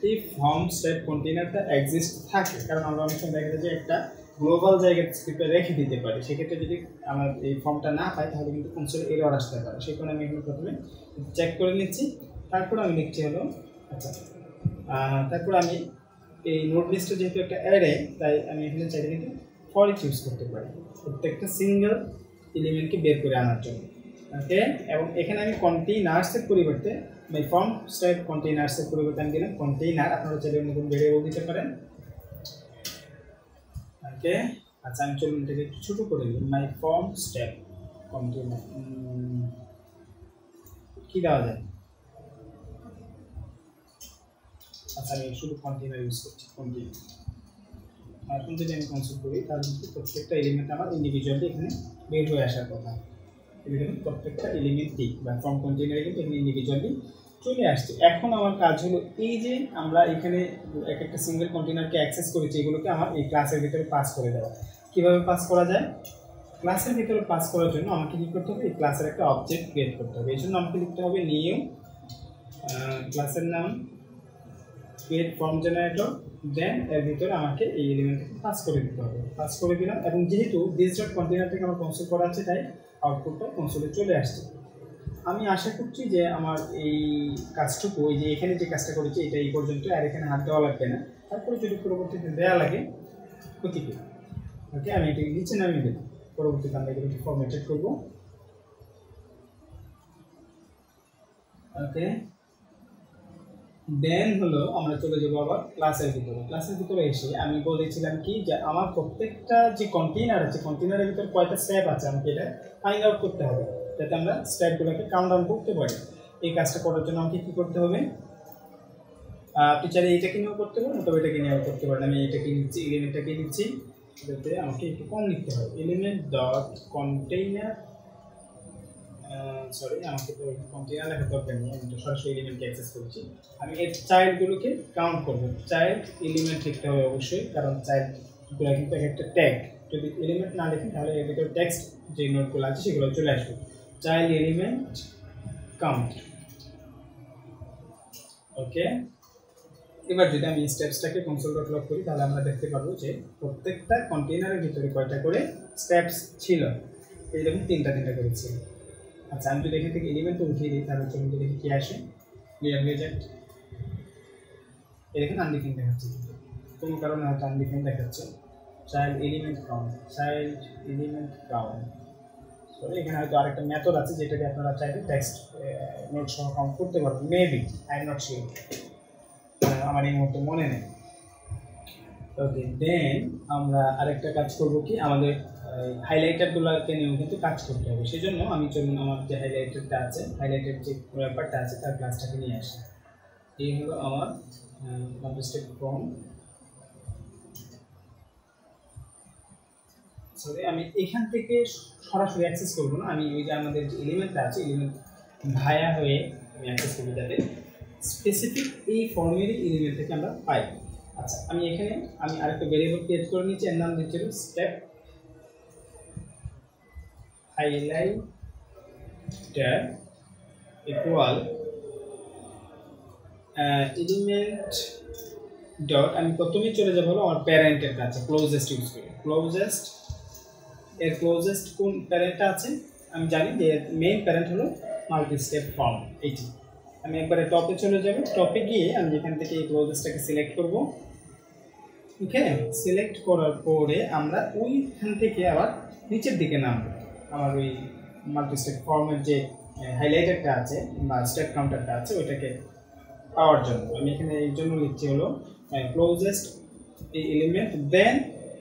এই ফর্ম স্টেপ কন্টেইনারটা এক্সিস্ট থাকে, কারণ আমরা অনেক সময় দেখা যায় যে একটা গ্লোবাল জায়গায় স্ক্রিপ্টে রেখে দিতে পারি, সেক্ষেত্রে যদি আমার এই ফর্মটা না পাই তাহলে কিন্তু কনসোলে এরর আসতে পারে। সেই কারণে আমি এখানে প্রথমে চেক করে নিচ্ছি, তারপর আমি লিখছি হলো আচ্ছা, তারপর আমি এই নোট লিস্টে যেহেতু একটা অ্যারে, তাই আমি এখানে চাইলে কিন্তু ফর ইচ ইউজ করতে পারি প্রত্যেকটা সিঙ্গেল এলিমেন্টকে বের করে আনার জন্য। ওকে, এবং এখানে আমি কন্টেইনার্সের পরিবর্তে ফর্ম স্টেপ কন্টেইনার্সের পরিবর্তে আমি দিলাম কন্টেইনার। আপনারা চাইলে নতুন ভেরিয়েবল দিতে পারেন। ওকে, আচ্ছা আমি চলুন এটাকে একটু ছোটো করে দিই। মাই ফর্ম স্টেপ কন্টেইনার কী দেওয়া যায়? আচ্ছা আমি শুধু কন্টেইনার ইউজ করছি, কন্টেইনার। এখন যদি আমি কনসোল করি তাহলে কিন্তু প্রত্যেকটা এলিমেন্ট আমার ইন্ডিভিজুয়ালি এখানে বের হয়ে আসার কথা। এখানে প্রত্যেকটা এলিমেন্টই বা ফর্ম কন্টেইনারে কিন্তু এখানে ইন্ডিভিজুয়ালি চলে আসছে। এখন আমার কাজ হলো এই যে আমরা এখানে এক একটা সিঙ্গেল কন্টেইনারকে অ্যাক্সেস করেছি, এগুলোকে আমার এই ক্লাসের ভিতরে পাস করে দেওয়া। কীভাবে পাস করা যায়? ক্লাসের ভিতরে পাস করার জন্য আমাকে কী করতে হবে? এই ক্লাসের একটা অবজেক্ট ক্রিয়েট করতে হবে। এই জন্য আমাকে লিখতে হবে নিউ ক্লাসের নাম ক্রিয়েট ফর্ম জেনারেটর, দেন এর ভিতরে আমাকে এই এলিমেন্টকে পাস করে দিতে হবে। পাস করে দিলাম, এবং যেহেতু দিস ডট কন্টেইনার থেকে আমার কনসোল করা আছে তাই আউটপুটটা কনসোলে চলে আসছে। আমি আশা করছি যে আমার এই কাজটুকু, ওই যে এখানে যে কাজটা করেছি এটা এই পর্যন্ত, আর এখানে হাত দেওয়া লাগবে না। তারপরে যদি পরবর্তীতে দেওয়া লাগে ক্ষতি কি। ওকে, আমি এটাকে নিচে নামিয়ে দেবো। পরবর্তীতে আমরা এগুলোকে ফরম্যাটেড করবো। ওকে, দেন হলো আমরা চলে যাবো আবার ক্লাসের ভিতরে। ক্লাসের ভিতরে এসে আমি বলেছিলাম কি যে আমার প্রত্যেকটা যে কন্টেইনার আছে, কন্টেইনারের ভিতরে কয়টা স্টেপ আছে আমাকে এটা ফাইন্ড আউট করতে হবে, যাতে আমরা স্টেপগুলোকে কাউন্ট ডাউন করতে পারি। এই কাজটা করার জন্য আমাকে কী করতে হবে? আপনি চাইলে এইটাকে নিয়েও করতে পারেন, তবে এটাকে নিয়েও করতে পারেন। আমি এটাকে নিচ্ছি, এলিমেন্টটাকে নিচ্ছি, যাতে আমাকে একটু কম লিখতে হবে। এলিমেন্ট ডট কন্টেইনার, সরি আমাকে তো কন্টেইনার লেখার দরকার নেই, আমি তো সরাসরি এলিমেন্টকে অ্যাক্সেস করছি। আমি এর চাইল্ডগুলোকে কাউন্ট করবো। চাইল্ড এলিমেন্ট লিখতে হবে অবশ্যই, কারণ চাইল্ডগুলো কিন্তু একটা ট্যাগ। যদি এলিমেন্ট না লিখেন তাহলে এর ভিতরে টেক্সট যে নোটগুলো আছে সেগুলো চলে আসবে। Child element count. ওকে, এবার যদি আমি স্টেপসটাকে কনসোল ডট লগ করি তাহলে আমরা দেখতে পাবো যে প্রত্যেকটা কন্টেইনারের ভিতরে কয়টা করে স্টেপস ছিল। এই দেখুন তিনটা করে ছিল। আচ্ছা, আমি যদি এখান থেকে এলিমেন্ট উঠিয়ে দিই তাহলে চলুন দেখি কী আসে। ক্লিয়ার হয়ে যায়। এখানে আনডিফাইন দেখাচ্ছে, কোনো কারণে হয়তো আনডিফাইন দেখাচ্ছে। Child element count, child element count. Sorry, এখানে হয়তো আরেকটা মেথড আছে যেটাকে আপনারা চাইলে টেক্সট নোট সহ কাউন্ট করতে পারবেন। Maybe, I am not sure, আমার এই মুহূর্তে মনে নেই। ওকে, দেন আমরা আরেকটা কাজ করবো কি, আমাদের হাইলাইটারগুলোকে নিয়েও কিন্তু কাজ করতে হবে। সেই জন্য আমি চলুন আমার যে হাইলাইটারটা আছে, হাইলাইটের যে ব্যাপারটা আছে তার ক্লাসটাকে নিয়ে আসি। এই হলো আমার কন্টেস্টেড ফর্ম। সরি, আমি এখান থেকে সরাসরি অ্যাক্সেস করবো না, আমি ওই যে আমাদের যে এলিমেন্টটা আছে এলিমেন্ট ভায়া হয়ে আমি অ্যাক্সেস করবো, যাতে স্পেসিফিক এই ফর্মেরই এলিমেন্ট থেকে আমরা পাই। আচ্ছা, আমি এখানে আরেকটা ভেরিয়েবল ক্রিয়েট করে নিচ্ছি, এর নাম দিচ্ছিল step highlighter equal element dot, আমি প্রথমেই চলে যাবো হলো আমার প্যারেন্টের কাছে, ক্লোজেস্ট ইউজ করি। ক্লোজেস্ট, এর ক্লোজেস্ট কোন প্যারেন্টটা আছে আমি জানি যে মেইন প্যারেন্ট হলো মাল্টি স্টেপ ফর্ম। এইটি আমি একবারে টপে চলে যাব। টপে গিয়ে আমি যেখান থেকে এই ক্লোজেস্টটাকে সিলেক্ট করব। ওকে, সিলেক্ট করার পরে আমরা ওইখান থেকে আবার নিচের দিকে নামবো। আমার ওই মাল্টি স্টেপ ফর্মের যে হাইলাইটারটা আছে বা স্টেপ কাউন্টারটা আছে ওইটাকে পাওয়ার জন্য আমি এখানে এই জন্য লিখছি হলো ক্লোজেস্ট এই এলিমেন্ট, দেন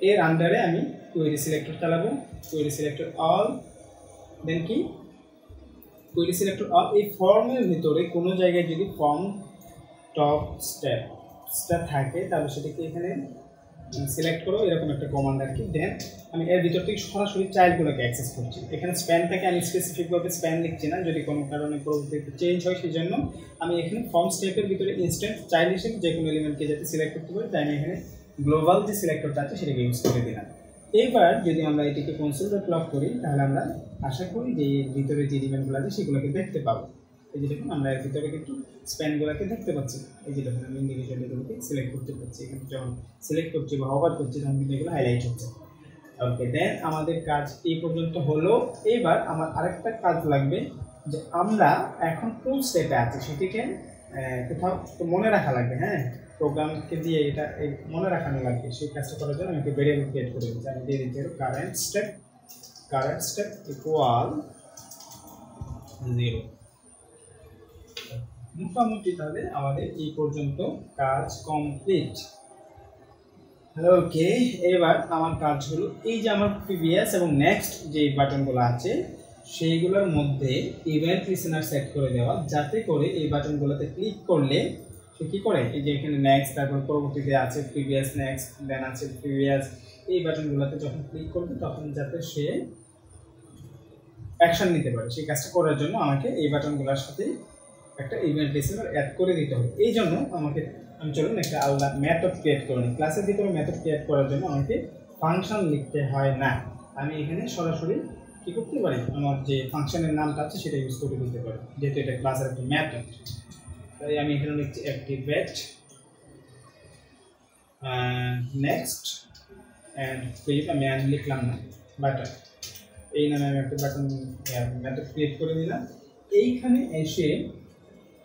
এর আন্ডারে আমি কোয়েরি সিলেক্টর চালাবো। কোয়েরি সিলেক্টর অল, দেন কি কোয়েরি সিলেক্টর অল। এই ফর্মের ভিতরে কোনো জায়গায় যদি ফর্ম টপ স্টেপটা থাকে তাহলে সেটাকে এখানে সিলেক্ট করো, এরকম একটা কমান্ড আর কি। দেন আমি এর ভিতর থেকে সরাসরি চাইল্ডগুলোকে অ্যাক্সেস করছি। এখানে স্প্যানটাকে আমি স্পেসিফিকভাবে স্প্যান লিখছি না, যদি কোনো কারণে পরবর্তীতে চেঞ্জ হয় সেই জন্য আমি এখানে ফর্ম স্টেপের ভিতরে ইনস্ট্যান্ট চাইল্ড হিসেবে যে কোনো এলিমেন্টকে যাতে সিলেক্ট করতে পারি তাই আমি এখানে গ্লোবাল যে সিলেক্টরটা আছে সেটাকে ইউজ করে দিলাম। এইবার যদি আমরা এটিকে কনসোল ডট লগ করি তাহলে আমরা আশা করি যে এর ভিতরে যে এলিমেন্টগুলো আছে সেগুলোকে দেখতে পাবো। এই যে দেখুন আমরা এর ভিতরে কিন্তু স্প্যানগুলোকে দেখতে পাচ্ছি। এই যে দেখুন আমি ইন্ডিভিজুয়ালি এগুলোকে সিলেক্ট করতে পারছি। এখানে যখন সিলেক্ট করছি বা হোভার করছি তখন কিন্তু এগুলো হাইলাইট হচ্ছে। ওকে, দেন আমাদের কাজ এই পর্যন্ত হলো। এবার আমার আরেকটা কাজ লাগবে যে আমরা এখন কোন স্টেপে আছি সেটিকে কোথাও মনে রাখা লাগবে। হ্যাঁ, প্রোগ্রামকে দিয়ে এটা মনে রাখানো লাগবে। সেই কাজটা করার জন্য আমি একটা ভেরিয়েবল ক্রিয়েট করে দিচ্ছি। আমি দিয়ে দিচ্ছি কারেন্ট স্টেপ ইকুয়াল 0। মোটামুটি তাহলে আমাদের এই পর্যন্ত কাজ কমপ্লিট। ওকে, এবার আমার কাজ হলো এই যে আমার প্রিভিয়াস এবং নেক্সট যে বাটনগুলো আছে সেইগুলোর মধ্যে ইভেন্ট লিসেনার সেট করে দেওয়া, যাতে করে এই বাটনগুলোতে ক্লিক করলে সে কী করে, এই যে এখানে নেক্সট, তারপর পরবর্তীতে আছে প্রিভিয়াস নেক্সট, দেন আছে প্রিভিয়াস, এই বাটনগুলোতে যখন ক্লিক করবে তখন যাতে সে অ্যাকশন নিতে পারে। সেই কাজটা করার জন্য আমাকে এই বাটনগুলোর সাথে একটা ইভেন্ট লিসেনার অ্যাড করে দিতে হবে। এই জন্য আমি চলুন একটা আলাদা মেথড ক্রিয়েট করে নিই। ক্লাসের ভিতরে মেথড ক্রিয়েট করার জন্য আমাকে ফাংশন লিখতে হয় না, আমি এখানে সরাসরি কী করতে পারি, আমার যে ফাংশনের নামটা আছে সেটা ইউজ করে দিতে পারি, যেহেতু এটা ক্লাসের একটা মেথড। তাই আমি এখানে লিখছি অ্যাক্টিভেট নেক্সট অ্যান্ড ক্লিক, আমি লিখলাম না, বাটন, এই নামে আমি একটা বাটন মেথড ক্রিয়েট করে দিলাম। এইখানে এসে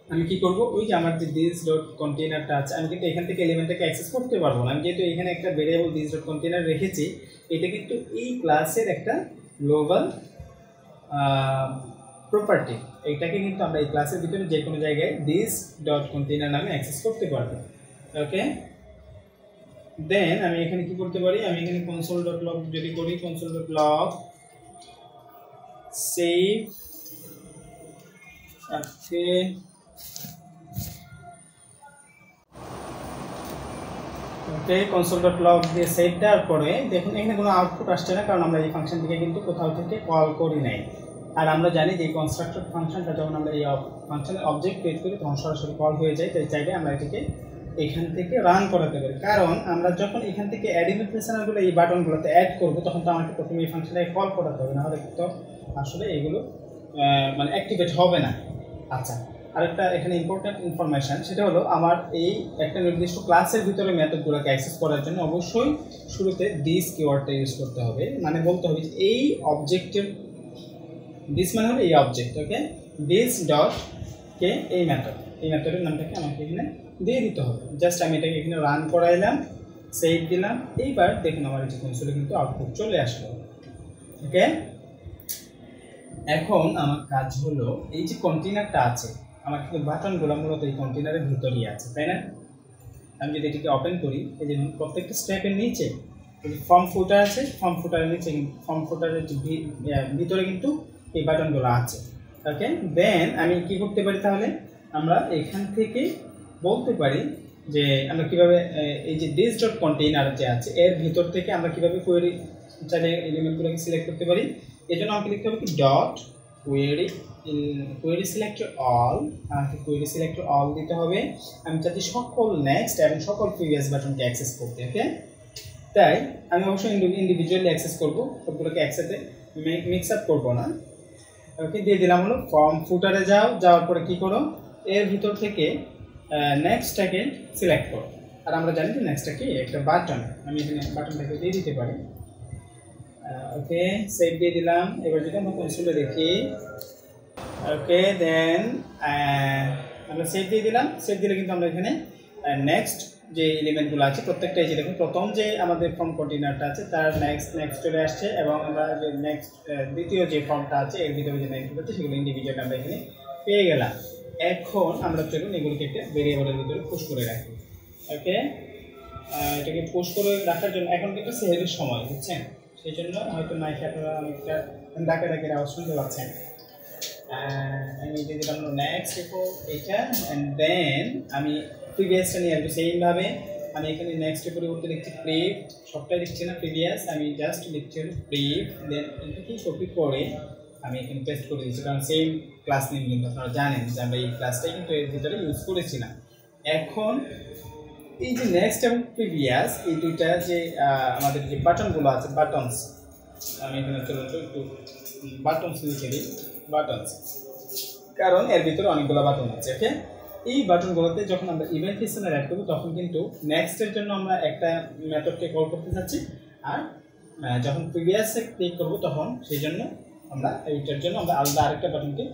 আমি কি করব, ওই যে আমার যে দিস ডট কন্টেনারটা আছে, আমি কিন্তু এখান থেকে এলিমেন্টটাকে অ্যাক্সেস করতে পারবো না। আমি যেহেতু এখানে একটা ভেরিয়েবল দিস ডট কন্টেনার রেখেছি, এটা কিন্তু এই ক্লাসের একটা গ্লোবাল প্রপার্টি। এইটাকে কিন্তু আমরা এই ক্লাসের ভিতরে যে কোনো জায়গায় দিস ডট কন্টেনার নামে অ্যাক্সেস করতে পারবো। ওকে, দেন আমি এখানে কি করতে পারি, আমি এখানে কনসোল ডট লগ যদি করি, কনসোল ডট লগ সেভ, ওকে, কনসোল ডট লগ দিয়ে সেভ দেওয়ার পরে দেখুন এখানে কোনো আউটপুট আসছে না, কারণ আমরা এই ফাংশনটিকে কিন্তু কোথাও থেকে কল করি নাই। আর আমরা জানি যে এই কনস্ট্রাক্টর ফাংশনটা যখন আমরা এই ফাংশনের অবজেক্ট ক্রিয়েট করি তখন সরাসরি কল হয়ে যায়। তাই চাইলে আমরা এটিকে এখান থেকে রান করাতে পারি, কারণ আমরা যখন এখান থেকে ইভেন্ট লিসেনারগুলো এই বাটনগুলোতে অ্যাড করবো তখন তো আমাকে প্রথমে এই ফাংশনটাকে কল করাতে হবে, নাহলে তো আসলে এগুলো মানে অ্যাক্টিভেট হবে না। আচ্ছা, আরেকটা এখানে ইম্পর্ট্যান্ট ইনফরমেশান, সেটা হলো আমার এই একটা নির্দিষ্ট ক্লাসের ভিতরে মেথডগুলোকে অ্যাক্সেস করার জন্য অবশ্যই শুরুতে দিস কিওয়ার্ডটা ইউজ করতে হবে। মানে বলতে হবে যে এই অবজেক্টের, দিস মানে হলো এই object, okay, this dot K এই মেথড, এই মেথডের নামটাকে আমাকে এখানে দিয়ে দিতে হবে। জাস্ট আমি এটাকে এখানে রান করাইলাম, সেভ দিলাম। এইবার দেখুন আমার এই কনসোলে কিন্তু আউটপুট চলে আসলো। ওকে, এখন আমার কাজ হলো এই যে কন্টেনারটা আছে, আমার কিন্তু বাটনগুলো মূলত এই কন্টেনারের ভিতরেই আছে, তাই না? আমি যদি এটিকে ওপেন করি, এই যে প্রত্যেকটা স্টেপের নিচে এই ফর্ম ফুটার আছে, ফর্ম ফুটারের নিচে, ফর্ম ফুটারের ভিতরে কিন্তু এই বাটনগুলো আছে। ওকে, দেন আমি কি করতে পারি, তাহলে আমরা এখান থেকে বলতে পারি যে আমরা কীভাবে এই যে দিস ডট কন্টেইনার যে আছে এর ভিতর থেকে আমরা কীভাবে কোয়েরি চাইলে এলিমেন্টগুলোকে সিলেক্ট করতে পারি। এই জন্য আমাকে লিখতে হবে কি ডট কোয়েরি সিলেক্টর অল, আমাকে কোয়েরি সিলেক্টর অল দিতে হবে। আমি চাচ্ছি সকল নেক্সট এবং সকল প্রিভিয়াস বাটনকে অ্যাক্সেস করতে। ওকে, তাই আমি অবশ্যই ইন্ডিভিজুয়ালি অ্যাক্সেস করবো, সবগুলোকে একসাথে মিক্স আপ করবো না। ওকে, দিয়ে দিলাম হলো ফর্ম ফুটারে যাওয়ার পরে কী করো, এর ভিতর থেকে নেক্সটটাকে সিলেক্ট করো। আর আমরা জানি যে নেক্সটটা কি একটা বাটন, আমি এখানে বাটনটাকে দিয়ে দিতে পারি। ওকে, সেভ দিয়ে দিলাম। এবার যদি আমরা কনসোলে দেখি, ওকে, দেন আমরা সেভ দিয়ে দিলাম। সেভ দিলে কিন্তু আমরা এখানে নেক্সট যে এলিমেন্টগুলো আছে প্রত্যেকটা, এই যে দেখুন প্রথম যে আমাদের ফর্ম কন্টেনারটা আছে তার নেক্সট চলে আসছে, এবং আমরা যে নেক্সট দ্বিতীয় যে ফর্মটা আছে এর ভিতরে যে নেক্সট আছে সেগুলো ইন্ডিভিজুয়াল আমরা এখানে পেয়ে গেলাম। এখন আমরা চলুন এগুলিকে একটা ভেরিয়েবলের ভিতরে পুশ করে রাখি। ওকে, এটাকে পুশ করে রাখার জন্য এখন কিন্তু সেভের সময়, বুঝছেন, সেই জন্য হয়তো মাইকে আপনারা অনেকটা ডাকে আওয়াজ শুনতে পাচ্ছেন। আমি দিয়ে দিলাম নেক্সট এইটা, অ্যান্ড দেন আমি প্রিভিয়াসটা নিয়ে আসবো সেইভাবে। আমি এখানে নেক্সটের পরিবর্তে লিখছি প্রিভ, সবটাই লিখছি না প্রিভিয়াস, আমি জাস্ট লিখছি হলো প্রিভ, দেন এটাকে কপি করে আমি এখানে পেস্ট করে দিচ্ছি, কারণ সেম ক্লাস নেম কিন্তু আপনারা জানেন যে আমরা এই ক্লাসটাই কিন্তু এর ভিতরে ইউজ করেছিলাম। এখন এই যে নেক্সট এবং প্রিভিয়াস এই দুইটা যে আমাদের যে বাটনগুলো আছে, বাটনস, আমি এখানে চলো একটু বাটনস লিখে দিই, বাটনস। কারণ এর ভিতরে অনেকগুলো বাটন আছে। ওকে, এই বাটনগুলোতে যখন আমরা ইভেন্ট লিসেনার অ্যাড করব তখন কিন্তু নেক্সটের জন্য আমরা একটা মেথডকে কল করতে যাচ্ছি, আর যখন প্রিভিয়াসে ক্লিক করব তখন সেই জন্য আমরা এইটার জন্য আমরা আলাদা আরেকটা বাটনকে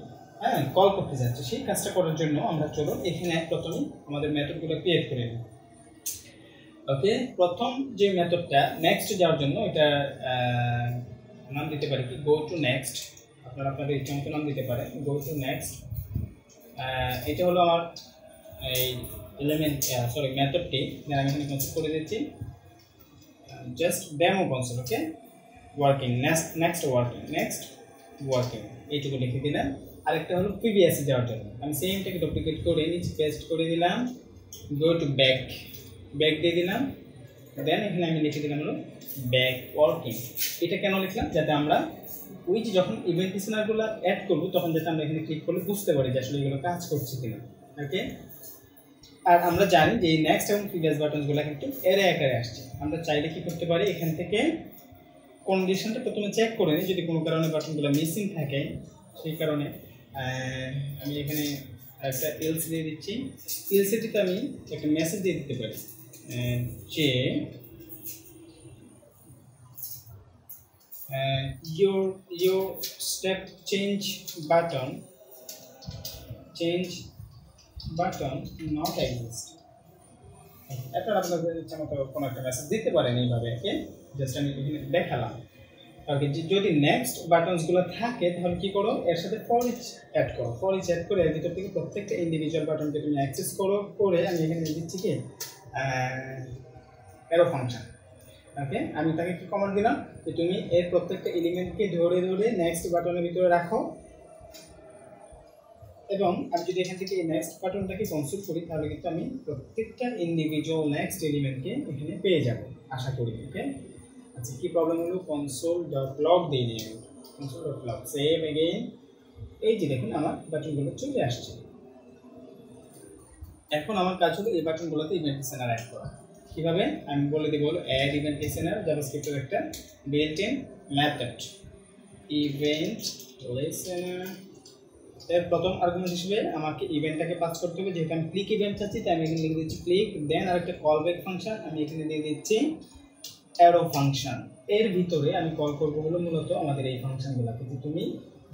কল করতে যাচ্ছি। সেই কাজটা করার জন্য আমরা চলুন এখানে প্রথমেই আমাদের মেথডগুলো ক্রিয়েট করে নিই। ওকে, প্রথম যে মেথডটা নেক্সট যাওয়ার জন্য এটা নাম দিতে পারি কি গো টু নেক্সট, আপনারা আপনাদের ইচ্ছা মতো নাম দিতে পারেন গো টু নেক্সট। এটা হলো আমার এই এলিমেন্ট মেথডটি, আমি এখানে কনসেপ্ট করে দিচ্ছি জাস্ট ডেমো কনসেপ্ট। ওকে, ওয়ার্কিং নেক্সট ওয়ার্কিং এইটুকু লিখে দিলাম। আরেকটা হলো প্রিভিয়াসে যাওয়ার জন্য আমি সেমটাকে ডুপ্লিকেট করে নিচে পেস্ট করে দিলাম, গো টু ব্যাক দিয়ে দিলাম, দেন এখানে আমি লিখে দিলাম হলো ব্যাক ওয়ার্কিং। এটা কেন লিখলাম? যাতে আমরা ওই যে যখন ইভেন্ট লিসেনারগুলো অ্যাড করবো তখন যাতে আমরা এখানে ক্লিক করলে বুঝতে পারি যে আসলে এগুলো কাজ করছে কিনা। ওকে, আর আমরা জানি যে এই নেক্সট এবং প্রিভিয়াস বাটনগুলো কিন্তু এর আকারে আসছে। আমরা চাইলে কি করতে পারি, এখান থেকে কন্ডিশনটা প্রথমে চেক করে নিই, যদি কোনো কারণে বাটনগুলো মিসিং থাকে সেই কারণে আমি এখানে একটা এলস দিয়ে দিচ্ছি। এলসিটিতে আমি একটা মেসেজ দিয়ে দিতে পারি যে your step change button not exist। আপনারা আপনাদের ইচ্ছা মতো কোনো একটা মেসেজ দিতে পারেন এইভাবে। ওকে, জাস্ট আমি এখানে দেখালাম। ওকে, যদি নেক্সট বাটনসগুলো থাকে তাহলে কি করো, এর সাথে ফর ইচ অ্যাড করো। ফর ইচ অ্যাড করে এর ভিতর থেকে প্রত্যেকটা ইন্ডিভিজুয়াল বাটনকে তুমি অ্যাক্সেস করে আমি এখানে দিচ্ছি কি অ্যারো ফাংশন। ওকে, আমি তাকে কি কমান্ড দিলাম যে তুমি এর প্রত্যেকটা এলিমেন্টকে ধরে নেক্সট বাটনের ভিতরে রাখো, এবং আমি যদি এখান থেকে এই নেক্সট বাটনটাকে কনসিডার করি তাহলে কিন্তু আমি প্রত্যেকটা ইন্ডিভিজুয়াল নেক্সট এলিমেন্টকে এখানে পেয়ে যাব আশা করি। ওকে, আচ্ছা কি প্রবলেম হলো, console.log দিয়ে নিয়ে console.log সেভ এগেইন। এই যে দেখুন আমার বাটনগুলো চলে আসছে। এখন আমার কাজ হলো এই বাটনগুলোতে ইভেন্ট লিসেনার অ্যাড করা। কিভাবে আমি বলে দেব, হলো অ্যাড ইভেন্ট লিসেনার জাভাস্ক্রিপ্টের একটা built in method event listener. এর প্রথম আর্গুমেন্ট হিসেবে আমাকে ইভেন্টটাকে পাস করতে হবে, যেহেতু আমি ক্লিক ইভেন্ট চাচ্ছি তাই আমি এখানে লিখে দিচ্ছি ক্লিক, দেন আরেকটা কল ব্যাক ফাংশন আমি এখানে দিয়ে দিচ্ছি অ্যারো ফাংশন। এর ভিতরে আমি কল করবো হলো মূলত আমাদের এই ফাংশনগুলোকে, যে তুমি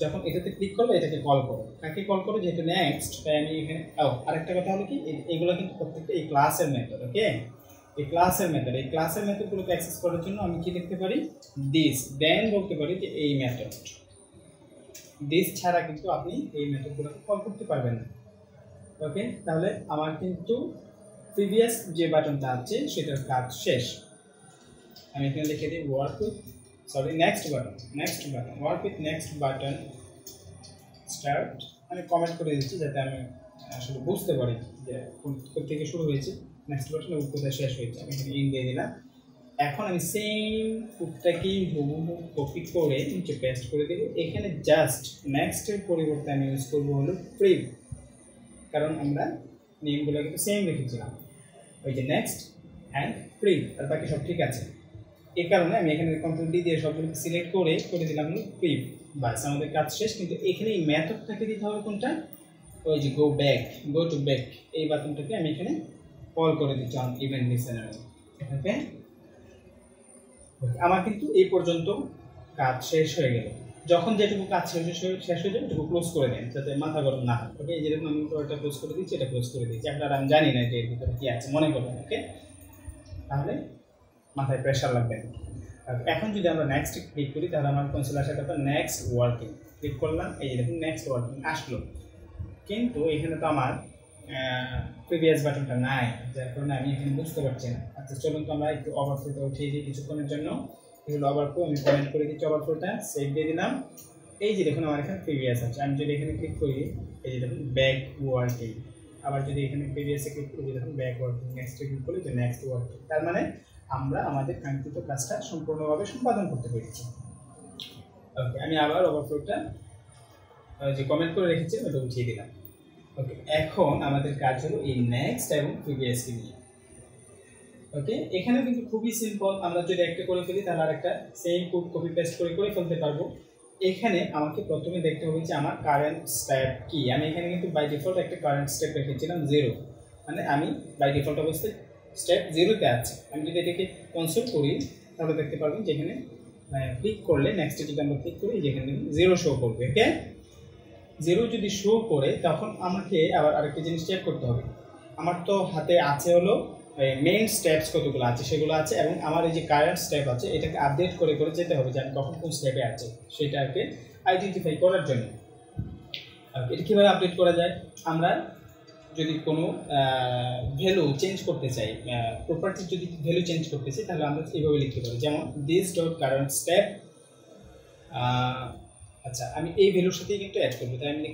যখন এটাতে ক্লিক করবে এটাকে কল করো। কাকে কল করো, যেহেতু নেক্সট তাই আমি এখানে আরেকটা কথা হলো কি এগুলো কিন্তু প্রত্যেকটা এই ক্লাসের মেথড। ওকে, এই ক্লাসের মেথডগুলোকে অ্যাক্সেস করার জন্য আমি কি লিখতে পারি, দিস, দেন বলতে পারি যে এই মেথড। দিস ছাড়া কিন্তু আপনি এই মেথডগুলোকে কল করতে পারবেন না। ওকে, তাহলে আমার কিন্তু প্রিভিয়াস যে বাটনটা আছে সেটার কাজ শেষ। আমি এখানে লিখে দিই নেক্সট বাটন স্টার্ট। আমি কমেন্ট করে দিচ্ছি যাতে আমি আসলে বুঝতে পারি যে কোন থেকে শুরু হয়েছে নেক্সট বাটন এবং কোথায় শেষ হয়েছে। আমি এখানে ইন দিয়ে দিলাম। এখন আমি সেম কোডটাকেই হুবহু কপি করে নিচে পেস্ট করে দেব। এখানে জাস্ট নেক্সটের পরিবর্তে আমি ইউজ করবো হলো প্রিভ, কারণ আমরা নেমগুলো কিন্তু সেম রেখেছিলাম, ওই যে নেক্সট অ্যান্ড প্রিভ, আর বাকি সব ঠিক আছে। এই কারণে আমি এখানে কন্ট্রোল ডি দিয়ে সবগুলোকে সিলেক্ট করে দিলাম হলো প্রিভ। বাস, আমাদের কাজ শেষ। কিন্তু এখানে এই মেথডটাকে দিতে হবে কোনটা, ওই যে গো টু ব্যাক এই বাটনটাকে আমি এখানে কল করে দিচ্ছি অন ইভেন্ট লিসেনার। ওকে, আমার কিন্তু এই পর্যন্ত কাজ শেষ হয়ে গেল। যখন যেটুকু কাজ শেষ হয়ে যাবে এটুকু ক্লোজ করে দেন যাতে মাথা গরম না হয়। ওকে, এই যেরকম আমি এটা ক্লোজ করে দিচ্ছি, এটা ক্লোজ করে দিচ্ছি। আপনারা আমি জানি না যে এর ভিতরে কী আছে মনে করবেন। ওকে, তাহলে মাথায় প্রেশার লাগবে না। এখন যদি আমরা নেক্সট ক্লিক করি তাহলে আমার কনসোল আসার কথা নেক্সট ওয়ার্কিং। ক্লিক করলাম, এই যে দেখুন নেক্সট ওয়ার্কিং আসলো, কিন্তু এখানে তো আমার প্রিভিয়াস বাটনটা নাই, যার কারণে আমি এখানে বুঝতে পারছি না। আচ্ছা চলুন তো আমরা একটু ওভারফ্লোটা উঠিয়ে দিই কিছুক্ষণের জন্য। এগুলো ওভারফ্লো আমি কমেন্ট করে দিচ্ছি, ওভারফ্লোটা সেভ দিয়ে দিলাম। এই যে দেখুন আমার এখানে প্রিভিয়াস আছে। আমি যদি এখানে ক্লিক করি এই যে দেখুন ব্যাক ওয়ার্কিং, আবার যদি এখানে প্রিভিয়াসে ক্লিক করি দেখুন ব্যাক ওয়ার্কিং, নেক্সটে ক্লিক করি যে নেক্সট ওয়ার্কিং। তার মানে আমরা আমাদের কাঙ্ক্ষিত কাজটা সম্পূর্ণভাবে সম্পাদন করতে পেরেছি। ওকে, আমি আবার ওভারফ্লোটা যে কমেন্ট করে রেখেছি ওটা উঠিয়ে দিলাম। ওকে, এখন আমাদের কাজ হলো এই নেক্সট এবং প্রিভিয়াসকে নিয়ে। ওকে, এখানে কিন্তু খুবই সিম্পল। আমরা যদি একটা করে ফেলি তাহলে আরেকটা সেম কোড কপি পেস্ট করে ফেলতে পারবো। এখানে আমাকে প্রথমে দেখতে হবে যে আমার কারেন্ট স্টেপ কি। আমি এখানে কিন্তু বাই ডিফল্ট একটা কারেন্ট স্টেপ রেখেছিলাম 0, মানে আমি বাই ডিফল্ট অবস্থায় স্টেপ 0-তে আছে। আমি যদি এটাকে কনসোল করি তাহলে দেখতে পারবেন যে এখানে ক্লিক করলে নেক্সটে যদি আমরা ক্লিক করি যেখানে 0 শো করবে। ওকে, 0 যদি শো করে তখন আমাকে আবার আরেকটা জিনিস চেক করতে হবে। আমার তো হাতে আছে হলো মেইন স্টেপস কতগুলো আছে সেগুলো আছে, এবং আমার এই যে কারেন্ট স্টেপ আছে এটাকে আপডেট করে করে যেতে হবে যে আমি কখন কোন স্টেপে আছে সেটাকে আইডেন্টিফাই করার জন্য। এটা কীভাবে আপডেট করা যায়? আমরা যদি কোনো ভ্যালু চেঞ্জ করতে চাই, প্রপার্টির যদি ভ্যালু চেঞ্জ করতে চাই তাহলে আমরা এইভাবে লিখতে পারি, যেমন দিস ডট কারেন্ট স্টেপ। আচ্ছা, আমি এই ভ্যালুর সাথেই কিন্তু অ্যাড করবো, তাই আমি